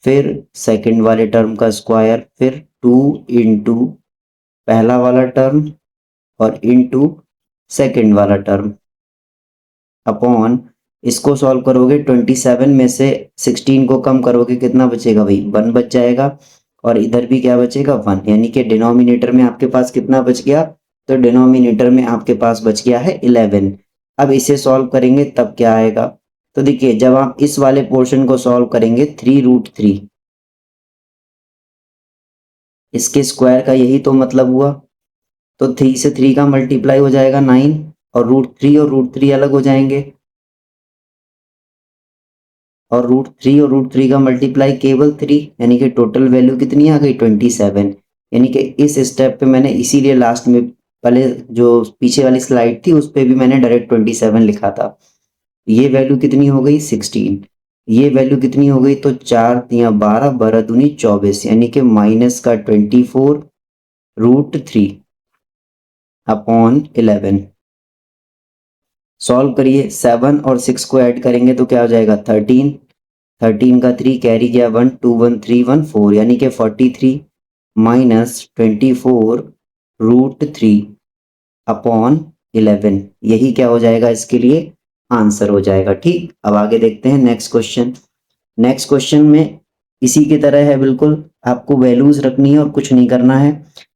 फिर सेकंड वाले टर्म का स्क्वायर, फिर 2 इंटू पहला वाला टर्म और इंटू सेकंड वाला टर्म, अपॉन इसको सॉल्व करोगे 27 में से 16 को कम करोगे कितना बचेगा भाई, 1 बच जाएगा, और इधर भी क्या बचेगा 1, यानी कि डिनोमिनेटर में आपके पास कितना बच गया, तो डिनोमिनेटर में आपके पास बच गया है 11। अब इसे सॉल्व करेंगे तब क्या आएगा, तो देखिए जब आप इस वाले पोर्शन को सॉल्व करेंगे 3√3, इसके स्क्वायर का यही तो मतलब हुआ। तो 3 से 3 का मल्टीप्लाई हो जाएगा 9, और √3 और √3 अलग हो जाएंगे, और √3 और √3 का मल्टीप्लाई केवल 3, यानी कि टोटल वैल्यू कितनी आ गई 27। यानी कि इस स्टेप पे मैंने इसीलिए लास्ट में पहले जो पीछे वाली स्लाइड थी उस पे भी मैंने डायरेक्ट 27 लिखा था। ये वैल्यू कितनी हो गई 16, ये वैल्यू कितनी हो गई, तो 4 तिया 12, 12 दूनी 24, यानी कि माइनस का 24√3 अपॉन 11। सॉल्व करिए, 7 और 6 को ऐड करेंगे तो क्या हो जाएगा 13, 13 का 3 कैरी गया 1, 2 1 3 1 4, यानी कि 43 माइनस 24√3 अपॉन 11, यही क्या हो जाएगा इसके लिए आंसर हो जाएगा। ठीक, अब आगे देखते हैं नेक्स्ट क्वेश्चन। नेक्स्ट क्वेश्चन में इसी की तरह है बिल्कुल, आपको वैल्यूज रखनी है और कुछ नहीं करना है।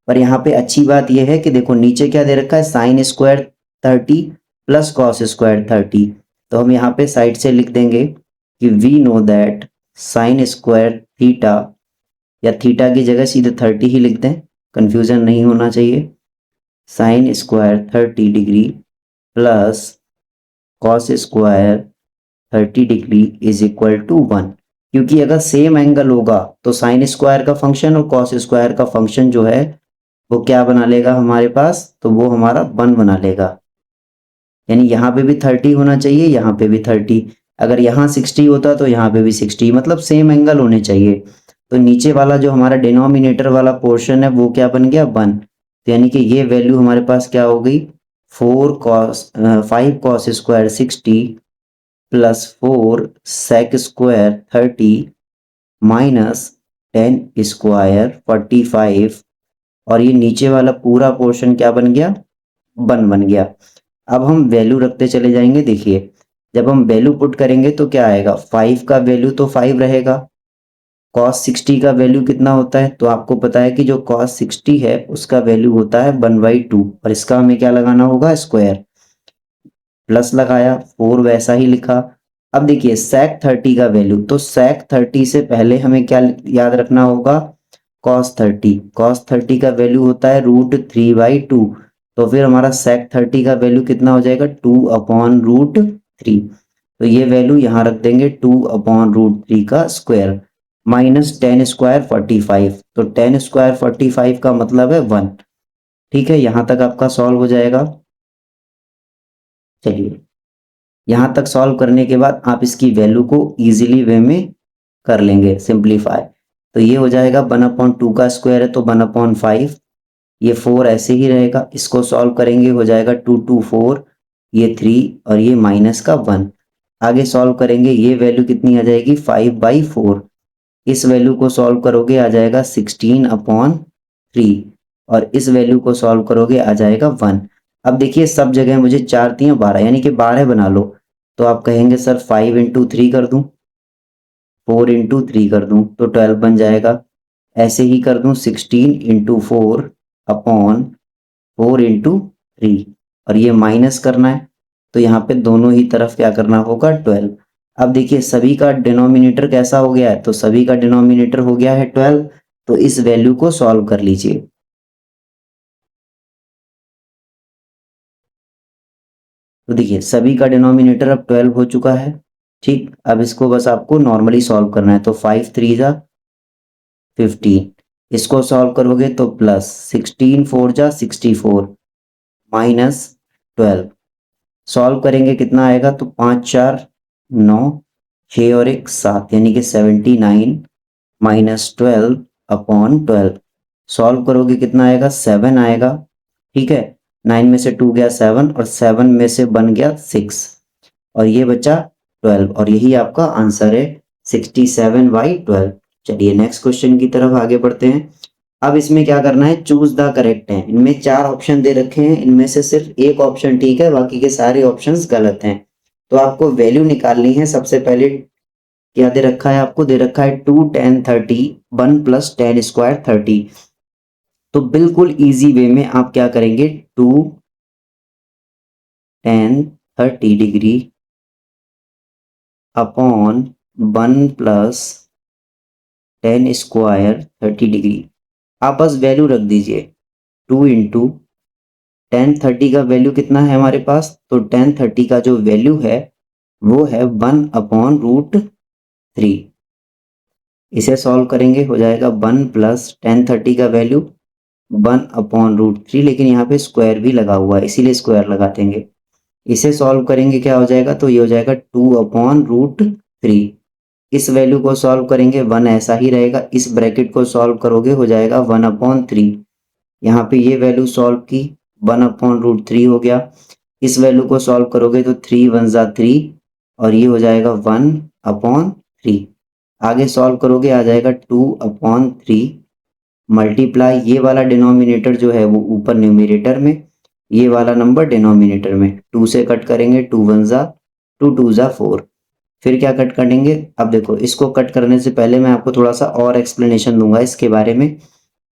पर यहाँ पे अच्छी बात यह है कि देखो नीचे क्या दे रखा है, sign square 30 plus cos square 30। तो हम यहाँ पे साइड से लिख देंगे कि we know that sine square theta, या थीटा की जगह सीधे 30 ही लिख दें, कंफ्यूजन नहीं होना चाहिए। Sine square 30 degree plus cos square 30 degree is equal to 1। क्योंकि अगर सेम एंगल होगा तो साइन स्क्वायर का फंक्शन और कॉस स्क्वायर का फंक्शन जो है वो क्या बना लेगा हमारे पास, तो वो हमारा 1 बना लेगा। यानी यहाँ पे भी 30 होना चाहिए, यहाँ पे भी 30। अगर यहाँ 60 होता तो यहाँ पे भी 60, मतलब सेम एंगल होने चाहिए। तो नीचे वाला जो हमारा डिनोमिनेटर वाला पोर्शन है वो क्या बन गया 1। तो यानी कि ये वैल्यू हमारे पास क्या हो गई 5 cos square 60 plus 4 sec square 30 minus 10 square 45, और ये नीचे वाला पूरा पोर्शन क्या बन गया 1 बन गया। अब हम वैल्यू रखते चले जाएंगे। देखिए जब हम वैल्यू पुट करेंगे तो क्या आएगा, 5 का वैल्यू तो 5 रहेगा। कॉस 60 का वैल्यू कितना होता है, तो आपको पता है कि जो कॉस 60 है उसका वैल्यू होता है 1/2, और इसका हमें क्या लगाना होगा स्क्वायर, प्लस लगाया 4 वैसा ही लिखा। अब देखिए sec 30 का वैल्यू, तो sec 30 से पहले हमें क्या याद रखना होगा, cos 30। cos 30 का वैल्यू होता है √3/2, तो फिर हमारा sec 30 का वैल्यू कितना हो जाएगा 2/√3। तो ये वैल्यू यहाँ रख देंगे 2/√3 का स्क्वायर माइनस 10 स्क्वायर 45, तो 10 स्क्वायर 45 का मतलब है 1। ठीक है, यहाँ तक आपका सॉल्व हो जाएगा। चलिए यहाँ तक सॉल्व करने के बाद आप इसकी वैल्यू को इजीली वे में कर लेंगे सिंप्लीफाई। तो ये हो जाएगा 1/2 का स्क्वायर है तो 1/5, ये 4 ऐसे ही रहेगा। इसको सॉल्व करेंगे हो जाएगा 2 2 4, ये 3 और ये माइनस का 1। आगे सॉल्व करेंगे, ये वैल्यू कितनी आ जाएगी 5/4। इस वैल्यू को सॉल्व करोगे आ जाएगा 16/3, और इस वैल्यू को सॉल्व करोगे आ जाएगा 1। अब देखिए सब जगह मुझे 4 3 12 यानी कि 12 बना लो। तो आप कहेंगे सर 5 इंटू 3 कर दूं, 4 इंटू 3 कर दूं तो 12 बन जाएगा। ऐसे ही कर दूं 16 इंटू 4 अपॉन 4 इंटू 3, और ये माइनस करना है तो यहाँ पे दोनों ही तरफ क्या करना होगा 12। अब देखिए सभी का डिनोमिनेटर कैसा हो गया है, तो सभी का डिनोमिनेटर हो गया है 12। तो इस वैल्यू को सॉल्व कर लीजिए। तो देखिए सभी का डिनोमिनेटर अब 12 हो चुका है। ठीक, अब इसको बस आपको नॉर्मली सॉल्व करना है। तो 5 3 जा 15, इसको सॉल्व करोगे तो प्लस 16 4 जा 64 माइनस 12। सॉल्व करेंगे कितना आएगा, तो 5 4 9, 6 और 1 7, यानी कि 79 माइनस 12 अपॉन 12। सॉल्व करोगे कितना आएगा 7 आएगा। ठीक है, 9 में से 2 गया 7, और 7 में से बन गया 6, और ये बचा 12, और यही आपका आंसर है 67/12। चलिए नेक्स्ट क्वेश्चन की तरफ आगे बढ़ते हैं। अब इसमें क्या करना है, चूज द करेक्ट है। इनमें 4 ऑप्शन दे रखे हैं, इनमें से सिर्फ एक ऑप्शन ठीक है, बाकी के सारे ऑप्शंस गलत हैं। तो आपको वैल्यू निकालनी है। सबसे पहले क्या दे रखा है, आपको दे रखा है 2 10 30 1 प्लस 10 स्क्वायर 30। तो बिल्कुल इजी वे में आप क्या करेंगे, 2 10 30 degree upon 1 plus tan square 30 degree. आप बस वैल्यू रख दीजिए 2 इंटू टेन 30 का वैल्यू कितना है हमारे पास, तो टेन 30 का जो वैल्यू है वो है 1/√3। इसे सॉल्व करेंगे हो जाएगा 1 प्लस टेन 30 का वैल्यू 1/√3, लेकिन यहाँ पे स्क्वायर भी लगा हुआ है इसीलिए स्क्वायर लगा देंगे। इसे सॉल्व करेंगे क्या हो जाएगा, तो ये हो जाएगा 2/√3। इस वैल्यू को सॉल्व करेंगे 1 ऐसा ही रहेगा, इस ब्रैकेट को सॉल्व करोगे हो जाएगा 1/3। यहाँ पे ये वैल्यू सॉल्व की 1/√3 हो गया। इस वैल्यू को सॉल्व करोगे तो 3 1 जा 3 और ये हो जाएगा 1/3। आगे सॉल्व करोगे आ जाएगा 2/3 मल्टीप्लाई ये वाला डिनोमिनेटर जो है वो ऊपर न्यूमरेटर में, ये वाला नंबर डिनोमिनेटर में। 2 से कट करेंगे 2 1 जा 2 2 जा 4। फिर क्या कट करेंगे, अब देखो इसको कट करने से पहले मैं आपको थोड़ा सा और एक्सप्लेनेशन दूंगा इसके बारे में,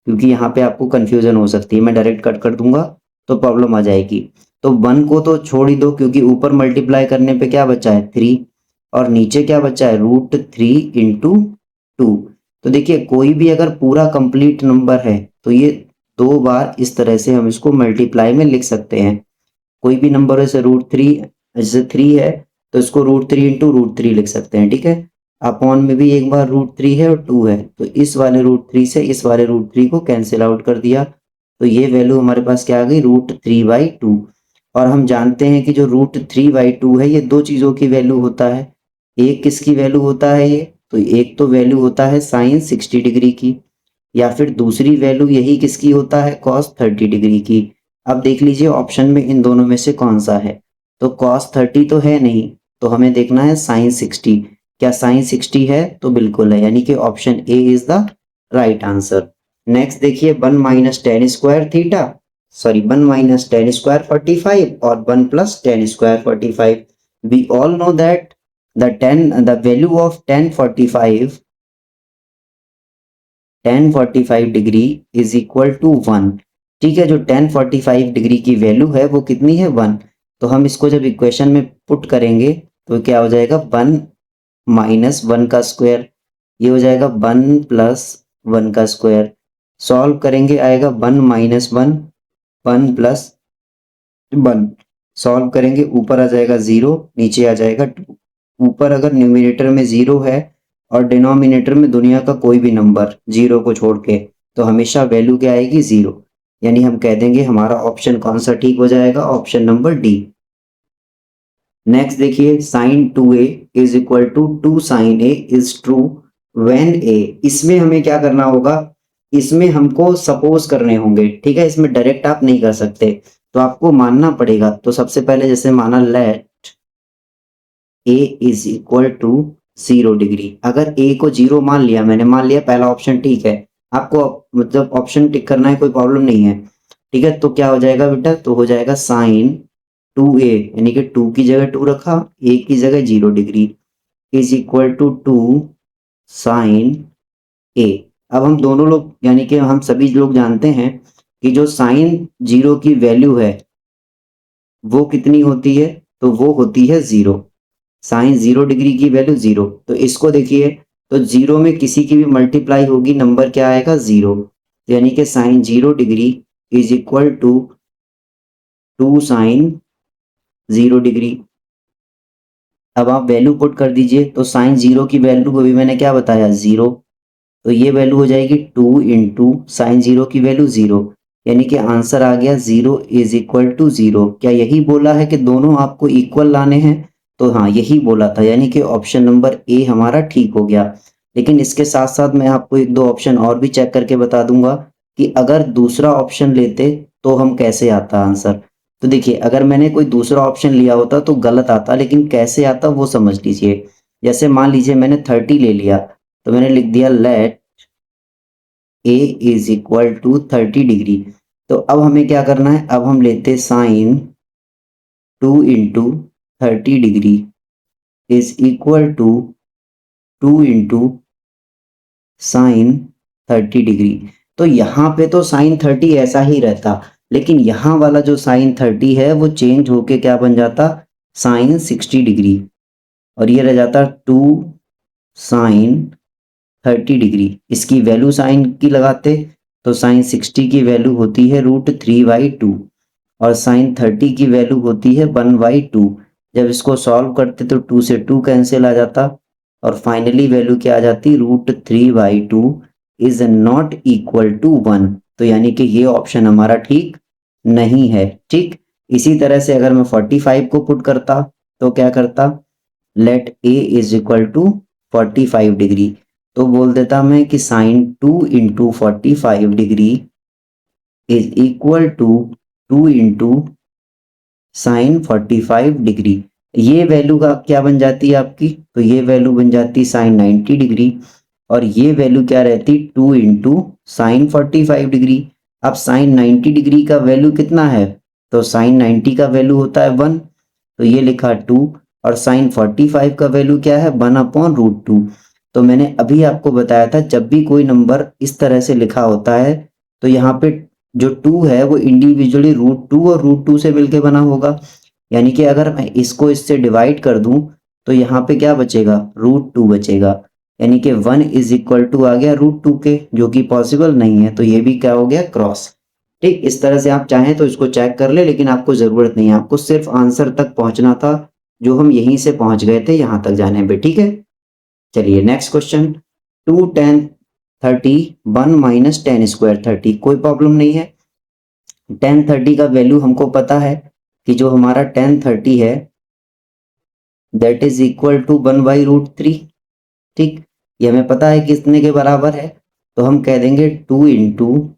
क्योंकि यहाँ पे आपको कंफ्यूजन हो सकती है। मैं डायरेक्ट कट कर दूंगा तो प्रॉब्लम आ जाएगी। तो 1 को तो छोड़ ही दो, क्योंकि ऊपर मल्टीप्लाई करने पे क्या बचा है 3 और नीचे क्या बचा है √3 इंटू 2। तो देखिए कोई भी अगर पूरा कंप्लीट नंबर है तो ये 2 बार इस तरह से हम इसको मल्टीप्लाई में लिख सकते हैं। कोई भी नंबर जैसे √3 जैसे 3 है तो इसको √3 इंटू √3 लिख सकते हैं, ठीक है। अपॉन में भी एक बार √3 है और 2 है, तो इस वाले √3 से इस वाले √3 को कैंसिल आउट कर दिया, तो ये वैल्यू हमारे पास क्या आ गई √3/2। और हम जानते हैं कि जो √3/2 है ये दो चीज़ों की वैल्यू होता है। एक किसकी वैल्यू होता है ये, तो एक तो वैल्यू होता है साइन 60 डिग्री की, या फिर दूसरी वैल्यू यही किसकी होता है कॉस 30 डिग्री की। अब देख लीजिए ऑप्शन में इन दोनों में से कौन सा है, तो कॉस 30 तो है नहीं, तो हमें देखना है साइन 60। क्या साइन 60 है, तो बिल्कुल है, यानी कि option A is the right answer. Next देखिए 1 minus tan square theta, sorry 1 minus tan square 45 और 1 plus tan square 45। We all know that the value of tan 45 degree is equal to 1। ठीक है, जो टेन 45 डिग्री की value है वो कितनी है 1। तो हम इसको जब इक्वेशन में पुट करेंगे तो क्या हो जाएगा 1 माइनस 1 का स्क्वायर, ये हो जाएगा 1 प्लस 1 का स्क्वायर। सॉल्व करेंगे आएगा 1 माइनस 1 1 प्लस 1। सॉल्व करेंगे ऊपर आ जाएगा 0 नीचे आ जाएगा 2। ऊपर अगर न्यूमरेटर में 0 है और डिनोमिनेटर में दुनिया का कोई भी नंबर 0 को छोड़ के, तो हमेशा वैल्यू क्या आएगी 0। यानी हम कह देंगे हमारा ऑप्शन कौन सा ठीक हो जाएगा, ऑप्शन नंबर डी। नेक्स्ट देखिए sine 2a is equal to 2 sine a is true when a। इसमें हमें क्या करना होगा, इसमें हमको सपोज करने होंगे, ठीक है। इसमें डायरेक्ट आप नहीं कर सकते, तो आपको मानना पड़ेगा। तो सबसे पहले जैसे माना let a is equal to 0 degree. अगर a को 0 मान लिया मैंने, मान लिया पहला ऑप्शन ठीक है, आपको मतलब ऑप्शन टिक करना है कोई प्रॉब्लम नहीं है, ठीक है। तो क्या हो जाएगा बेटा, तो हो जाएगा साइन 2a, यानी कि 2 की जगह 2 रखा, a की जगह 0 degree is equal to 2 sine a। अब हम दोनों लोग यानी कि हम सभी लोग जानते हैं कि जो साइन 0 की वैल्यू है वो कितनी होती है, तो वो होती है 0। साइन 0 डिग्री की वैल्यू 0, तो इसको देखिए, तो 0 में किसी की भी मल्टीप्लाई होगी नंबर क्या आएगा 0, यानी कि sine 0 degree is equal to 2 sine 0 degree. अब आप वैल्यू पुट कर दीजिए, तो साइन 0 की वैल्यू को भी मैंने क्या बताया 0, तो ये वैल्यू हो जाएगी 2 इंटू साइन 0 की वैल्यू 0, यानी कि आंसर आ गया 0 इज इक्वल टू 0। क्या यही बोला है कि दोनों आपको इक्वल लाने हैं, तो हाँ यही बोला था, यानी कि ऑप्शन नंबर ए हमारा ठीक हो गया। लेकिन इसके साथ साथ मैं आपको एक दो ऑप्शन और भी चेक करके बता दूंगा कि अगर दूसरा ऑप्शन लेते तो हम कैसे आता आंसर। तो देखिए अगर मैंने कोई दूसरा ऑप्शन लिया होता तो गलत आता, लेकिन कैसे आता वो समझ लीजिए। जैसे मान लीजिए मैंने 30 ले लिया, तो मैंने लिख दिया let a is equal to 30 degree. तो अब हमें क्या करना है, अब हम लेते sine 2 into 30 degree is equal to 2 into sine 30 degree. तो यहाँ पे तो साइन 30 ऐसा ही रहता, लेकिन यहाँ वाला जो साइन 30 है वो चेंज होके क्या बन जाता साइन 60 डिग्री। और ये रह जाता 2 साइन 30 डिग्री। इसकी वैल्यू साइन की लगाते तो साइन 60 की वैल्यू होती है √3/2 और साइन 30 की वैल्यू होती है 1/2। जब इसको सॉल्व करते तो 2 से 2 कैंसिल आ जाता और फाइनली वैल्यू क्या आ जाती, √3/2 इज नॉट इक्वल टू 1। तो यानी कि ये ऑप्शन हमारा ठीक नहीं है। ठीक, इसी तरह से अगर मैं 45 को पुट करता तो क्या करता, let A is equal to 45 degree. तो बोल देता मैं कि sine 2 into 45 degree is equal to 2 into sine 45 degree. ये वैल्यू का क्या बन जाती है आपकी, तो ये वैल्यू बन जाती साइन 90 डिग्री और ये वैल्यू क्या रहती 2 इंटू साइन 45 डिग्री। अब साइन 90 डिग्री का वैल्यू कितना है, तो साइन 90 का वैल्यू होता है 1, तो ये लिखा 2 और साइन 45 का वैल्यू क्या है 1/√2। तो मैंने अभी आपको बताया था जब भी कोई नंबर इस तरह से लिखा होता है तो यहाँ पे जो 2 है वो इंडिविजुअली √2 और √2 से मिलके बना होगा। यानी कि अगर मैं इसको इससे डिवाइड कर दूं तो यहाँ पे क्या बचेगा, √2 बचेगा। यानी कि 1 इज इक्वल टू आ गया √2 के, जो कि पॉसिबल नहीं है, तो ये भी क्या हो गया क्रॉस। ठीक, इस तरह से आप चाहें तो इसको चेक कर ले, लेकिन आपको जरूरत नहीं है, आपको सिर्फ आंसर तक पहुंचना था जो हम यहीं से पहुंच गए थे यहां तक जाने पे। ठीक है, चलिए नेक्स्ट क्वेश्चन। 2 10 30 1 माइनस 10 स्क्वायर 30, कोई प्रॉब्लम नहीं है। 10 30 का वैल्यू हमको पता है कि जो हमारा 10 30 है दैट इज इक्वल टू 1/√3। ठीक, ये हमें पता है कितने के बराबर है, तो हम कह देंगे 2 इंटू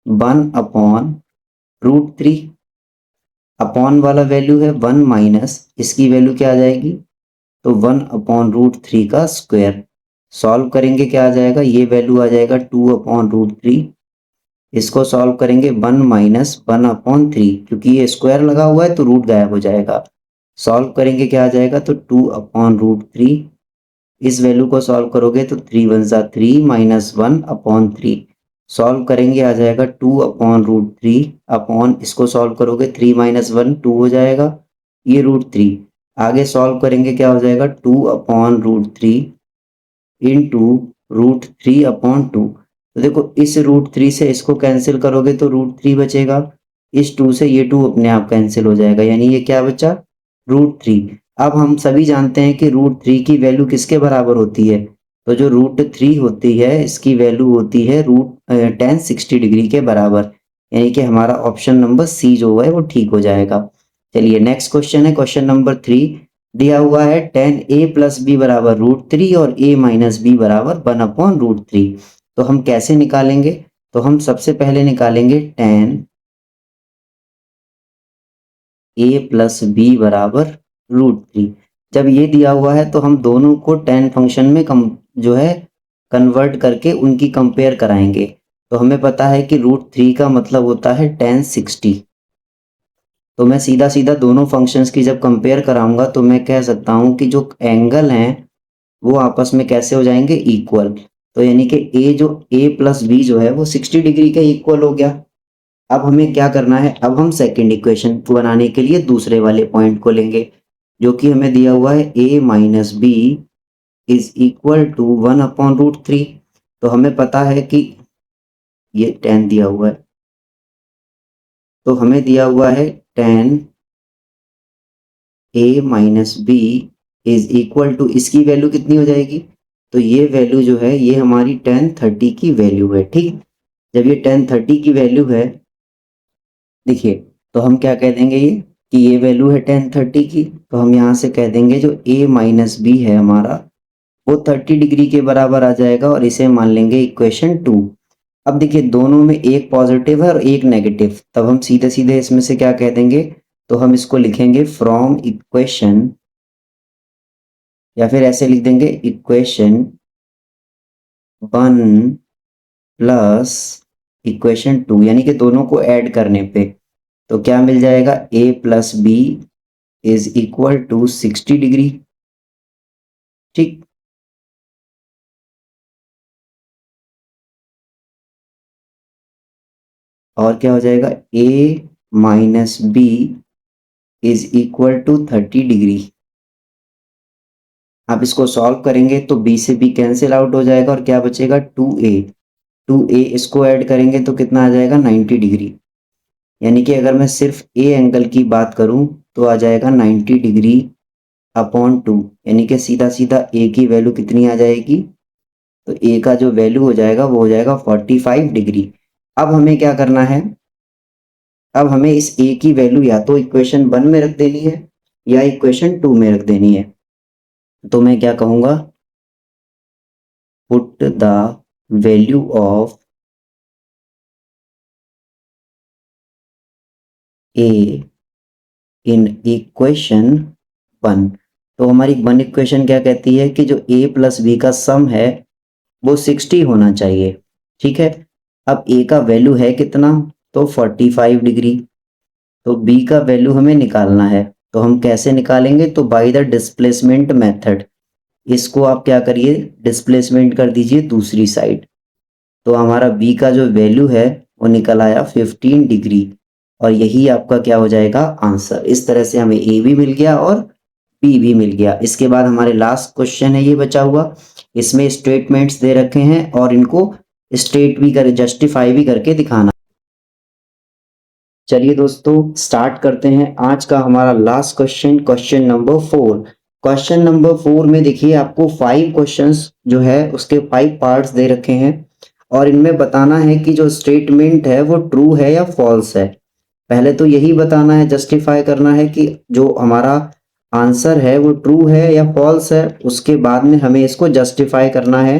1/√3। अपॉन वाला वैल्यू है 1 माइनस इसकी वैल्यू क्या आ जाएगी, तो 1/√3 का स्क्वायर। सॉल्व करेंगे क्या आ जाएगा, ये वैल्यू आ जाएगा 2/√3। इसको सॉल्व करेंगे 1 माइनस 1/3, क्योंकि ये स्क्वायर लगा हुआ है तो रूट गायब हो जाएगा। सॉल्व करेंगे क्या आ जाएगा, तो 2/√3। इस वैल्यू को सॉल्व करोगे तो 3 1 जा 3 माइनस 1/3। सॉल्व करेंगे आ जाएगा 2/√3 अपॉन, इसको सॉल्व करोगे 3 माइनस 1 2 हो जाएगा, ये √3। आगे सॉल्व करेंगे क्या हो जाएगा 2/√3 इंटू √3/2। तो देखो इस √3 से इसको कैंसिल करोगे तो √3 बचेगा, इस 2 से ये 2 अपने आप कैंसिल हो जाएगा, यानी ये क्या बचा √3। अब हम सभी जानते हैं कि √3 की वैल्यू किसके बराबर होती है, तो जो √3 होती है इसकी वैल्यू होती है √10 60 डिग्री के बराबर। यानी कि हमारा ऑप्शन नंबर सी जो है वो ठीक हो जाएगा। चलिए नेक्स्ट क्वेश्चन है क्वेश्चन नंबर 3। दिया हुआ है 10a प्लस बी बराबर √3 और a माइनस बी बराबर 1/√3। तो हम कैसे निकालेंगे, तो हम सबसे पहले निकालेंगे 10a प्लस बी बराबर √3। जब ये दिया हुआ है तो हम दोनों को 10 फंक्शन में जो है कन्वर्ट करके उनकी कंपेयर कराएंगे। तो हमें पता है कि √3 का मतलब होता है 1060। तो मैं सीधा सीधा दोनों फंक्शंस की जब कंपेयर कराऊंगा तो मैं कह सकता हूं कि जो एंगल हैं वो आपस में कैसे हो जाएंगे इक्वल। तो यानी कि a प्लस बी जो है वो 60 डिग्री के इक्वल हो गया। अब हमें क्या करना है, अब हम सेकेंड इक्वेशन को बनाने के लिए दूसरे वाले पॉइंट को लेंगे जो कि हमें दिया हुआ है a minus B is equal to 1/√3। तो हमें पता है कि ये 10 दिया हुआ है, तो हमें दिया हुआ है 10a minus B is equal to, इसकी वैल्यू कितनी हो जाएगी, तो ये वैल्यू जो है ये हमारी 1030 की वैल्यू है। ठीक, जब ये 1030 की वैल्यू है, देखिए, तो हम क्या कह देंगे ये कि ये वैल्यू है 1030 की, तो हम यहाँ से कह देंगे जो a माइनस बी है हमारा वो 30 डिग्री के बराबर आ जाएगा और इसे मान लेंगे इक्वेशन 2। अब देखिए दोनों में एक पॉजिटिव है और एक नेगेटिव, तब हम सीधे सीधे इसमें से क्या कह देंगे, तो हम इसको लिखेंगे फ्रॉम इक्वेशन, या फिर ऐसे लिख देंगे इक्वेशन 1 प्लस इक्वेशन 2, यानी कि दोनों को ऐड करने पे तो क्या मिल जाएगा a plus B is equal to 60 degree. ठीक, और क्या हो जाएगा a minus B is equal to 30 degree. आप इसको सॉल्व करेंगे तो b से b कैंसिल आउट हो जाएगा और क्या बचेगा 2a इसको ऐड करेंगे तो कितना आ जाएगा 90 डिग्री। यानी कि अगर मैं सिर्फ ए एंगल की बात करूं तो आ जाएगा 90 डिग्री अपॉन 2, यानी कि सीधा सीधा ए की वैल्यू कितनी आ जाएगी, तो ए का जो वैल्यू हो जाएगा वो हो जाएगा 45 डिग्री। अब हमें क्या करना है, अब हमें इस ए की वैल्यू या तो इक्वेशन 1 में रख देनी है या इक्वेशन 2 में रख देनी है। तो मैं क्या कहूंगा, put the value of A in equation 1। तो हमारी 1 इक्वेशन क्या कहती है कि जो a प्लस बी का सम है वो 60 होना चाहिए। ठीक है, अब a का वैल्यू है कितना, तो 45 डिग्री। तो b का वैल्यू हमें निकालना है, तो हम कैसे निकालेंगे, तो बाय द डिस्प्लेसमेंट मेथड। इसको आप क्या करिए, डिस्प्लेसमेंट कर दीजिए दूसरी साइड। तो हमारा b का जो वैल्यू है वो निकल आया 15 डिग्री और यही आपका क्या हो जाएगा आंसर। इस तरह से हमें a भी मिल गया और b भी मिल गया। इसके बाद हमारे लास्ट क्वेश्चन है ये बचा हुआ, इसमें स्टेटमेंट्स दे रखे हैं और इनको स्टेट भी कर जस्टिफाई भी करके दिखाना। चलिए दोस्तों स्टार्ट करते हैं आज का हमारा last question, question number 4। Question number 4 में देखिए आपको 5 क्वेश्चंस जो है उसके 5 पार्ट्स दे रखे हैं और इनमें बताना है कि जो स्टेटमेंट है वो ट्रू है या फॉल्स है। पहले तो यही बताना है, जस्टिफाई करना है कि जो हमारा आंसर है वो ट्रू है या फॉल्स है। उसके बाद में हमें इसको जस्टिफाई करना है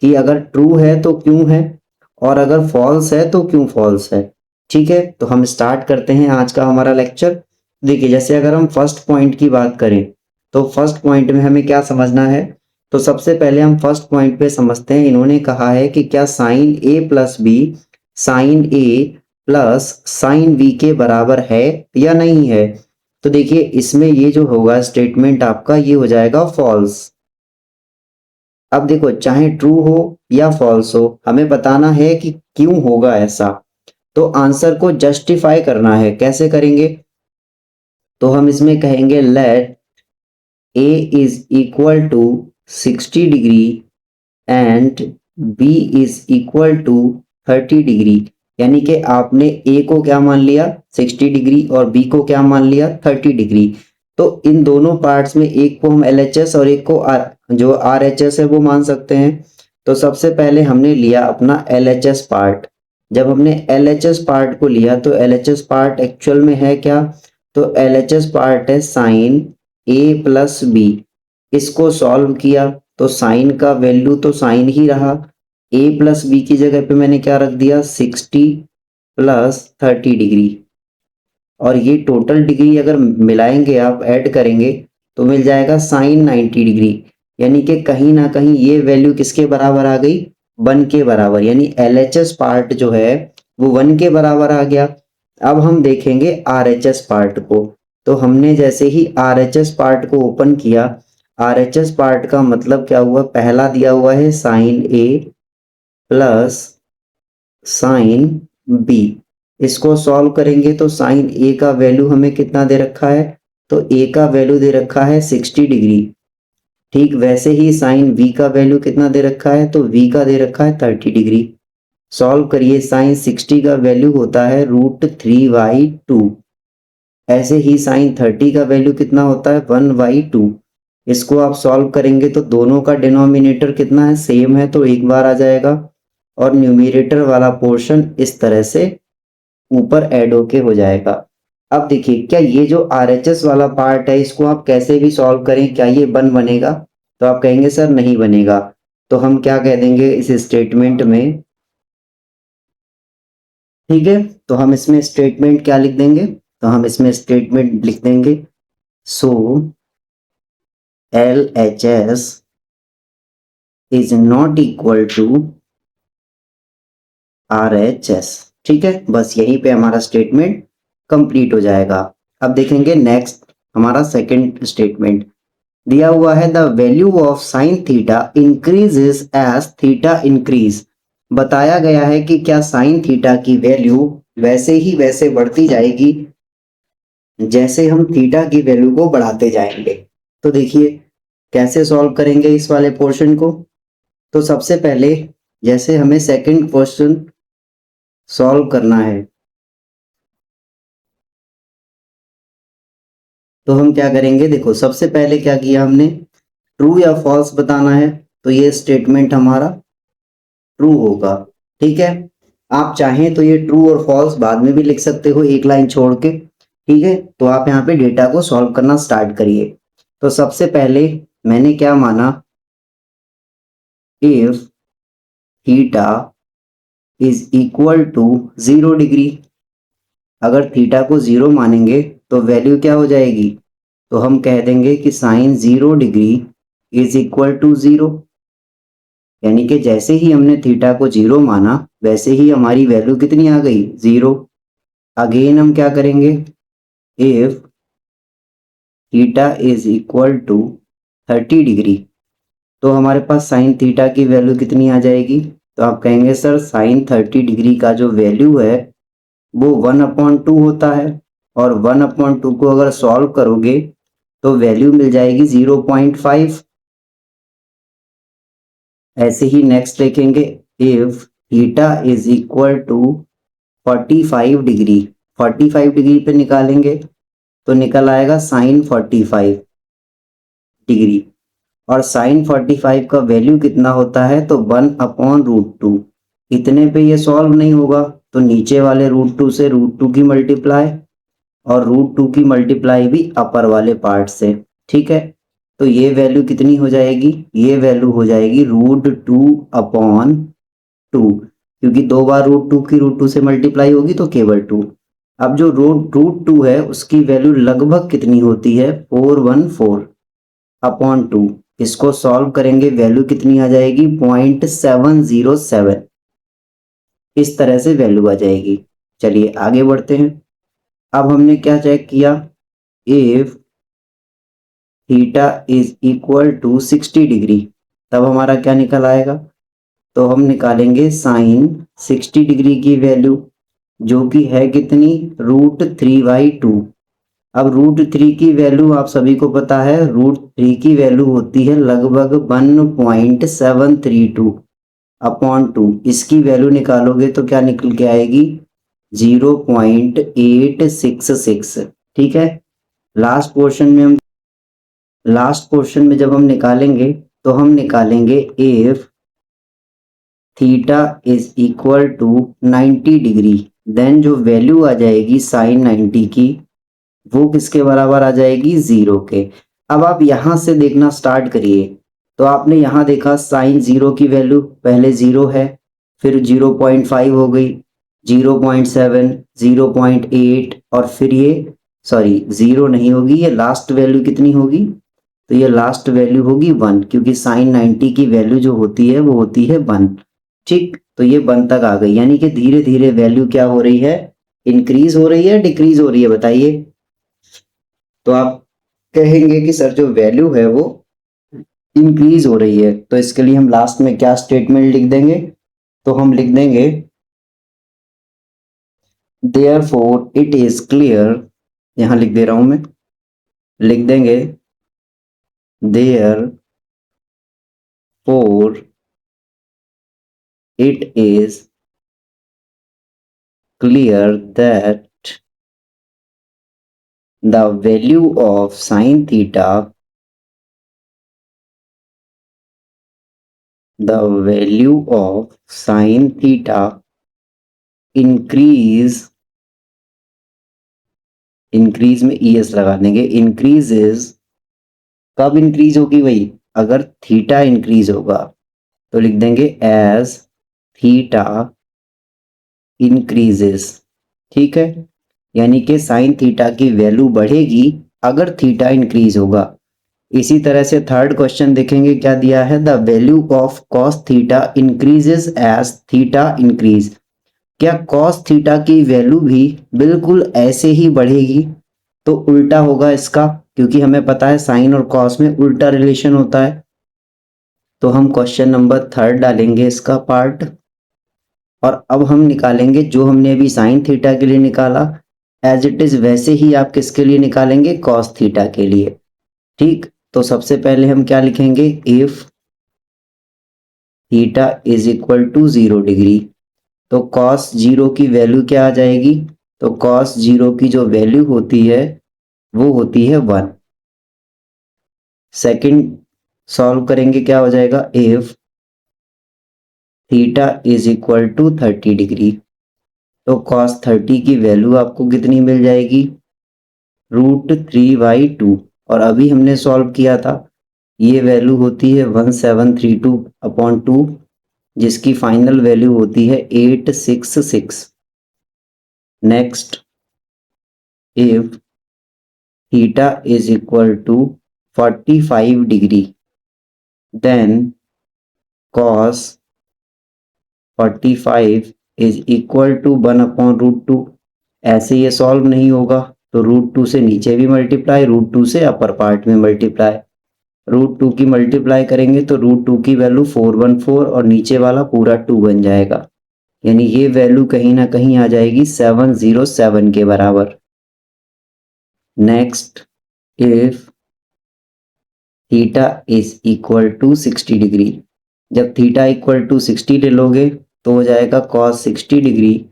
कि अगर ट्रू है तो क्यों है और अगर फॉल्स है तो क्यों फॉल्स है। ठीक है, तो हम स्टार्ट करते हैं आज का हमारा लेक्चर। देखिए जैसे अगर हम फर्स्ट पॉइंट की बात करें तो फर्स्ट पॉइंट में हमें क्या समझना है, तो सबसे पहले हम फर्स्ट पॉइंट पे समझते हैं। इन्होंने कहा है कि क्या साइन ए प्लस बी साइन ए प्लस साइन बी के बराबर है या नहीं है। तो देखिए इसमें ये जो होगा स्टेटमेंट आपका ये हो जाएगा फॉल्स। अब देखो चाहे ट्रू हो या फॉल्स हो हमें बताना है कि क्यों होगा ऐसा। तो आंसर को जस्टिफाई करना है, कैसे करेंगे, तो हम इसमें कहेंगे let a is equal to 60 degree and b is equal to 30 degree. यानी कि आपने a को क्या मान लिया 60 डिग्री और b को क्या मान लिया 30 डिग्री। तो इन दोनों पार्ट्स में एक को हम LHS और एक को जो RHS है वो मान सकते हैं। तो सबसे पहले हमने लिया अपना LHS पार्ट। जब हमने LHS पार्ट को लिया तो LHS पार्ट एक्चुअल में है क्या, तो LHS पार्ट है साइन a प्लस बी। इसको सॉल्व किया तो साइन का वैल्यू तो साइन ही रहा, a प्लस बी की जगह पे मैंने क्या रख दिया 60 प्लस 30 डिग्री। और ये टोटल डिग्री अगर मिलाएंगे आप ऐड करेंगे तो मिल जाएगा साइन 90 डिग्री। यानी कि कहीं ना कहीं ये वैल्यू किसके बराबर आ गई 1 के बराबर, यानी LHS पार्ट जो है वो 1 के बराबर आ गया। अब हम देखेंगे RHS पार्ट को। तो हमने जैसे ही RHS पार्ट को ओपन किया, RHS पार्ट का मतलब क्या हुआ, पहला दिया हुआ है sine A plus sine B। इसको सॉल्व करेंगे तो साइन A का वैल्यू हमें कितना दे रखा है, तो A का वैल्यू दे रखा है 60 डिग्री। ठीक वैसे ही साइन V का वैल्यू कितना दे रखा है, तो V का दे रखा है 30 डिग्री। सॉल्व करिए, साइन 60 का वैल्यू होता है √3/2। ऐसे ही साइन 30 का वैल्यू कितना होता है 1/2। इसको आप सॉल्व करेंगे तो दोनों का डिनोमिनेटर कितना है सेम है तो एक बार आ जाएगा और न्यूमरेटर वाला पोर्शन इस तरह से ऊपर ऐड होके हो जाएगा। अब देखिए क्या ये जो RHS वाला पार्ट है इसको आप कैसे भी सॉल्व करें क्या ये बनेगा, तो आप कहेंगे सर नहीं बनेगा। तो हम क्या कह देंगे इस स्टेटमेंट में, ठीक है, तो हम इसमें स्टेटमेंट क्या लिख देंगे, तो हम इसमें स्टेटमेंट लिख देंगे so LHS is not equal to RHS। ठीक है, बस यहीं पे हमारा स्टेटमेंट कंप्लीट हो जाएगा। अब देखेंगे नेक्स्ट हमारा सेकंड स्टेटमेंट दिया हुआ है, the value of sine theta increases as theta increase. बताया गया है कि क्या साइन थीटा की वैल्यू वैसे ही वैसे बढ़ती जाएगी जैसे हम थीटा की वैल्यू को बढ़ाते जाएंगे। तो देखिए कैसे सॉल्व करेंगे इस वाले पोर्शन को? तो सबसे पहले जैसे हमें सेकंड क्वेश्चन सॉल्व करना है, तो हम क्या करेंगे? देखो सबसे पहले क्या किया हमने, ट्रू या फॉल्स बताना है, तो ये स्टेटमेंट हमारा ट्रू होगा। ठीक है, आप चाहें तो ये ट्रू और फॉल्स बाद में भी लिख सकते हो एक लाइन छोड़ के। ठीक है, तो आप यहाँ पे डेटा को सॉल्व करना स्टार्ट करिए। तो सबसे पहले मैंने क्या माना, if theta is equal to 0 degree. अगर थीटा को 0 मानेंगे तो वैल्यू क्या हो जाएगी? तो हम कह देंगे कि sine 0 degree is equal to 0। यानी कि जैसे ही हमने थीटा को 0 माना वैसे ही हमारी वैल्यू कितनी आ गई? 0। अगेन हम क्या करेंगे, if theta is equal to 30 degree, तो हमारे पास साइन थीटा की वैल्यू कितनी आ जाएगी? तो आप कहेंगे सर साइन 30 डिग्री का जो वैल्यू है वो 1/2 होता है, और 1/2 को अगर सॉल्व करोगे तो वैल्यू मिल जाएगी 0.5। ऐसे ही नेक्स्ट लिखेंगे, if theta is equal to 45 degree. 45 degree पे निकालेंगे तो निकल आएगा साइन 45 डिग्री, और साइन 45 का वैल्यू कितना होता है? तो 1/√2। इतने पे ये सॉल्व नहीं होगा, तो नीचे वाले √2 से √2 की मल्टीप्लाई, और √2 की मल्टीप्लाई भी अपर वाले पार्ट से। ठीक है, तो ये वैल्यू कितनी हो जाएगी? ये वैल्यू हो जाएगी √2/2, क्योंकि 2 बार √2 की √2 से मल्टीप्लाई होगी तो केवल 2। अब जो √2 है उसकी वैल्यू लगभग कितनी होती है? 414/2। इसको सॉल्व करेंगे वैल्यू कितनी आ जाएगी? 0.707। इस तरह से वैल्यू आ जाएगी। चलिए आगे बढ़ते हैं। अब हमने क्या चेक किया, if theta is equal to 60 degree, तब हमारा क्या निकल आएगा? तो हम निकालेंगे साइन 60 डिग्री की वैल्यू, जो कि है कितनी? √3/2। अब √3 की वैल्यू आप सभी को पता है, √3 की वैल्यू होती है लगभग 1.732/2। इसकी वैल्यू निकालोगे तो क्या निकल के आएगी? 0.866। ठीक है, लास्ट पोर्शन में जब हम निकालेंगे तो हम निकालेंगे if theta is equal to 90 degree, then जो वैल्यू आ जाएगी साइन 90 की वो किसके बराबर आ जाएगी? 0 के। अब आप यहां से देखना स्टार्ट करिए, तो आपने यहां देखा साइन 0 की वैल्यू पहले 0 है, फिर 0.5 हो गई, 0.7, 0.8, और फिर ये सॉरी 0 नहीं होगी, ये लास्ट वैल्यू कितनी होगी? तो ये लास्ट वैल्यू होगी 1, क्योंकि साइन 90 की वैल्यू जो होती है वो होती है 1। ठीक, तो ये 1 तक आ गई, यानी कि धीरे धीरे वैल्यू क्या हो रही है? इंक्रीज हो रही है, डिक्रीज हो रही है, बताइए। तो आप कहेंगे कि सर जो वैल्यू है वो इंक्रीज हो रही है, तो इसके लिए हम लास्ट में क्या स्टेटमेंट लिख देंगे? तो हम लिख देंगे देयरफॉर इट इज क्लियर, यहां लिख दे रहा हूं मैं, लिख देंगे therefore it is clear that the value of sin theta, increase में es लगा देंगे, increases, कब इंक्रीज होगी भाई? अगर थीटा इंक्रीज होगा तो लिख देंगे as थीटा इंक्रीजेस। ठीक है, यानी कि साइन थीटा की वैल्यू बढ़ेगी अगर थीटा इंक्रीज होगा। इसी तरह से थर्ड क्वेश्चन देखेंगे, क्या दिया है? The value of cos theta increases as theta increase. क्या कॉस थीटा की वैल्यू भी बिल्कुल ऐसे ही बढ़ेगी? तो उल्टा होगा इसका, क्योंकि हमें पता है साइन और कॉस में उल्टा रिलेशन होता है। तो हम क्वेश्चन नंबर थर्ड डालेंगे इसका पार्ट, और अब हम निकालेंगे जो हमने अभी साइन थीटा के लिए निकाला एज इट इज वैसे ही आप किसके लिए निकालेंगे? कॉस थीटा के लिए। ठीक, तो सबसे पहले हम क्या लिखेंगे, if theta is equal to 0 degree, तो कॉस जीरो की वैल्यू क्या आ जाएगी, तो कॉस जीरो की जो वैल्यू होती है वो होती है 1। सेकंड सॉल्व करेंगे, क्या हो जाएगा, if theta is equal to 30 degree, तो कॉस 30 की वैल्यू आपको कितनी मिल जाएगी, √3/2। और अभी हमने सॉल्व किया था, ये वैल्यू होती है 1732/2, जिसकी फाइनल वैल्यू होती है 866। Next, if theta is equal to 45 degree, then cos 45 is equal to 1/√2। ऐसे ये सॉल्व नहीं होगा, तो √2 से नीचे भी मल्टीप्लाई, √2 से अपर पार्ट में मल्टीप्लाई। √2 की मल्टीप्लाई करेंगे तो √2 की वैल्यू 414 और नीचे वाला पूरा 2 बन जाएगा, यानी ये वैल्यू कहीं ना कहीं आ जाएगी 707 के बराबर। Next, if theta is equal to 60 degree, जब थीटा इक्वल टू 60 ले लोगे तो हो जाएगा cos 60 degree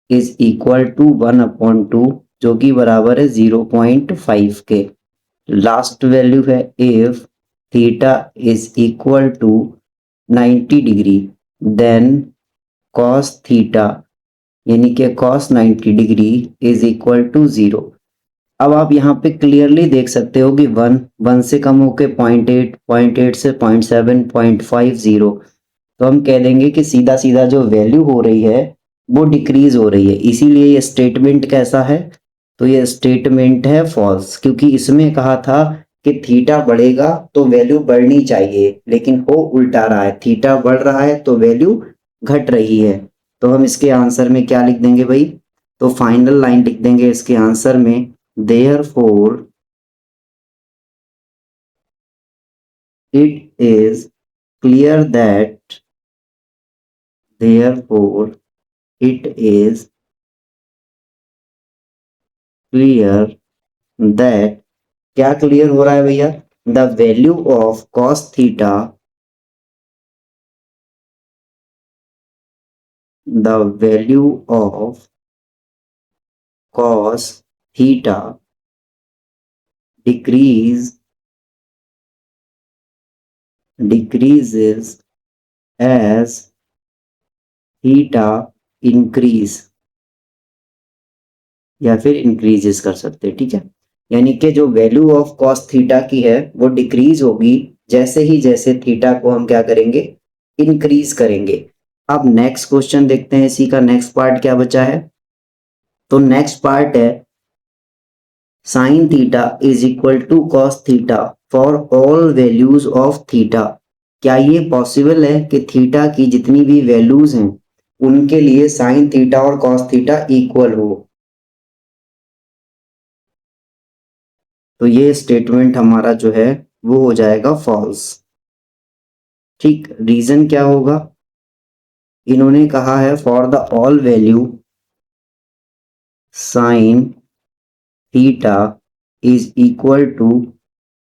is equal to 1/2, जो कि बराबर है 0.5 के। लास्ट वैल्यू है, if theta is equal to 90 degree, then cos theta यानी कि cos 90 degree is equal to 0। अब आप यहाँ पे क्लियरली देख सकते हो कि 1 से कम होके 0.8, 0.8 से 0.7, 0.50, तो हम कह देंगे कि सीधा सीधा जो वैल्यू हो रही है वो डिक्रीज हो रही है, इसीलिए ये स्टेटमेंट कैसा है, तो ये स्टेटमेंट है फॉल्स, क्योंकि इसमें कहा था कि थीटा बढ़ेगा तो वैल्यू बढ़नी चाहिए, लेकिन हो उल्टा रहा है, थीटा बढ़ रहा है तो वैल्यू घट रही है। तो हम इसके आंसर में क्या लिख देंगे भाई, तो फाइनल लाइन लिख देंगे इसके आंसर में, therefore it is clear that therefore it is clear that, क्या क्लियर हो रहा है भैया, the value of cos theta, the value of cos theta decreases as theta increase, या फिर इंक्रीजेस कर सकते हैं, ठीक है। यानी कि जो वैल्यू ऑफ कॉस थीटा की है वो डिक्रीज होगी जैसे थीटा को हम क्या करेंगे, इंक्रीज करेंगे। अब नेक्स्ट क्वेश्चन देखते हैं, इसी का नेक्स्ट पार्ट क्या बचा है, तो नेक्स्ट पार्ट है sine theta is equal to cos theta for all values of theta. क्या ये पॉसिबल है कि थीटा की जितनी भी वैल्यूज हैं उनके लिए साइन थीटा और कॉस थीटा इक्वल हो, तो ये स्टेटमेंट हमारा जो है वो हो जाएगा फॉल्स। ठीक, रीजन क्या होगा, इन्होंने कहा है for the all value sine theta is equal to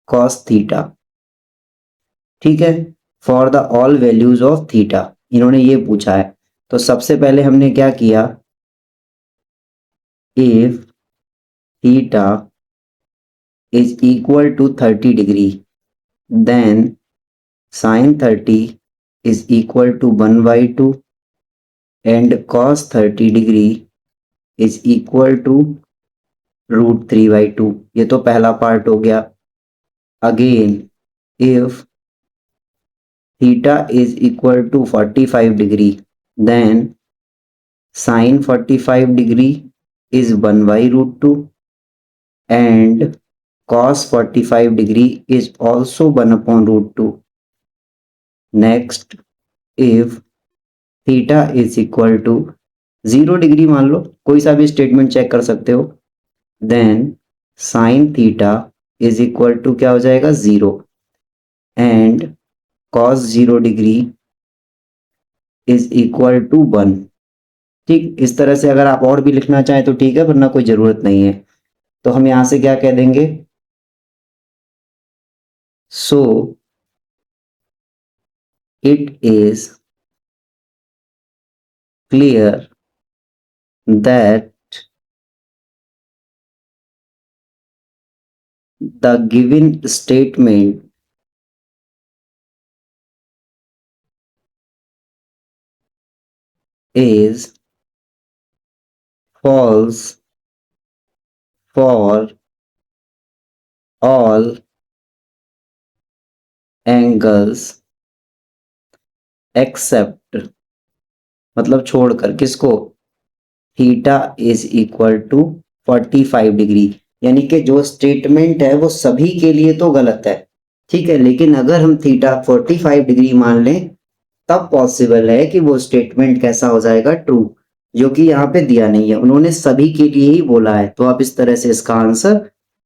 cos theta, ठीक है, for the all values of theta इन्होंने ये पूछा है। तो सबसे पहले हमने क्या किया, if theta is equal to 30 degree, then sine 30 is equal to 1/2 and cos 30 degree is equal to √3/2। ये तो पहला पार्ट हो गया। Again, if theta is equal to 45 degree, then sine 45 degree is 1/√2 and cos 45 degree is also 1/√2। Next, if theta is equal to 0 degree, मान लो कोई सा भी स्टेटमेंट चेक कर सकते हो, then sine theta is equal to क्या हो जाएगा 0 and cos 0 degree is equal to 1। ठीक, इस तरह से अगर आप और भी लिखना चाहें तो ठीक है, वरना कोई जरूरत नहीं है। तो हम यहाँ से क्या कह देंगे, So it is clear that the given statement is false for all angles except, मतलब छोड़कर किसको, theta is equal to 45 degree. यानी कि जो स्टेटमेंट है वो सभी के लिए तो गलत है, ठीक है, लेकिन अगर हम थीटा 45 डिग्री मान लें तब पॉसिबल है कि वो स्टेटमेंट कैसा हो जाएगा, ट्रू, जो कि यहाँ पे दिया नहीं है, उन्होंने सभी के लिए ही बोला है। तो आप इस तरह से इसका आंसर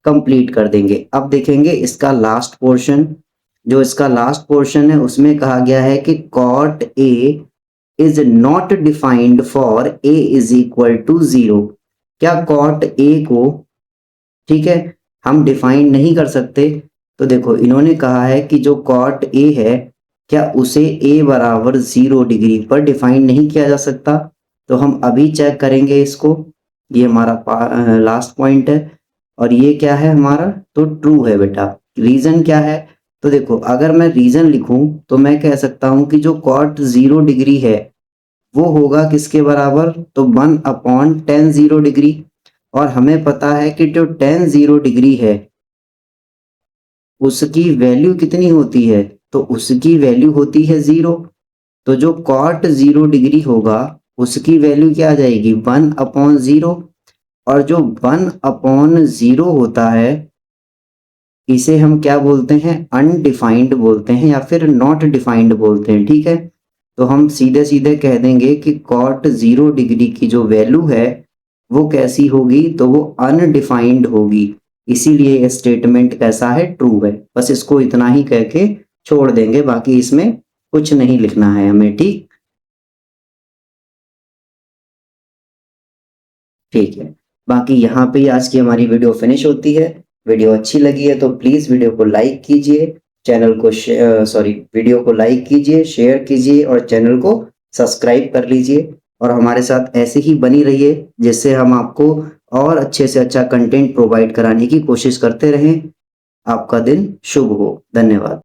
कंप्लीट कर देंगे। अब देखेंगे इसका लास्ट पोर्शन। जो इसका लास्ट पोर्शन है उसमें कहा गया है कि cot A is not defined for A is equal to 0। क्या कॉट ए को, ठीक है, हम डिफाइन नहीं कर सकते? तो देखो इन्होंने कहा है कि जो कॉट ए है क्या उसे a बराबर 0 डिग्री पर डिफाइन नहीं किया जा सकता? तो हम अभी चेक करेंगे इसको। ये हमारा लास्ट पॉइंट है और ये क्या है हमारा, तो ट्रू है बेटा। रीजन क्या है? तो देखो अगर मैं रीजन लिखूं तो मैं कह सकता हूं कि जो कॉट 0 डिग्री है वो होगा किसके बराबर, तो 1/tan 0 डिग्री। और हमें पता है कि जो tan 0 डिग्री है उसकी वैल्यू कितनी होती है, तो उसकी वैल्यू होती है 0। तो जो कॉट 0 डिग्री होगा उसकी वैल्यू क्या आ जाएगी, 1/0। और जो 1/0 होता है इसे हम क्या बोलते हैं, अनडिफाइंड बोलते हैं या फिर नॉट डिफाइंड बोलते हैं, ठीक है। तो हम सीधे सीधे कह देंगे कि कॉट 0 डिग्री की जो वैल्यू है वो कैसी होगी, तो वो अनडिफाइंड होगी। इसीलिए ये स्टेटमेंट कैसा है, ट्रू है। बस इसको इतना ही कह के छोड़ देंगे, बाकी इसमें कुछ नहीं लिखना है हमें, ठीक ठीक है। बाकी यहाँ पे ही आज की हमारी वीडियो फिनिश होती है। वीडियो अच्छी लगी है तो प्लीज वीडियो को लाइक कीजिए, चैनल को वीडियो को लाइक कीजिए, शेयर कीजिए और चैनल को सब्सक्राइब कर लीजिए। और हमारे साथ ऐसे ही बनी रहिए जिससे हम आपको और अच्छे से अच्छा कंटेंट प्रोवाइड कराने की कोशिश करते रहें। आपका दिन शुभ हो। धन्यवाद।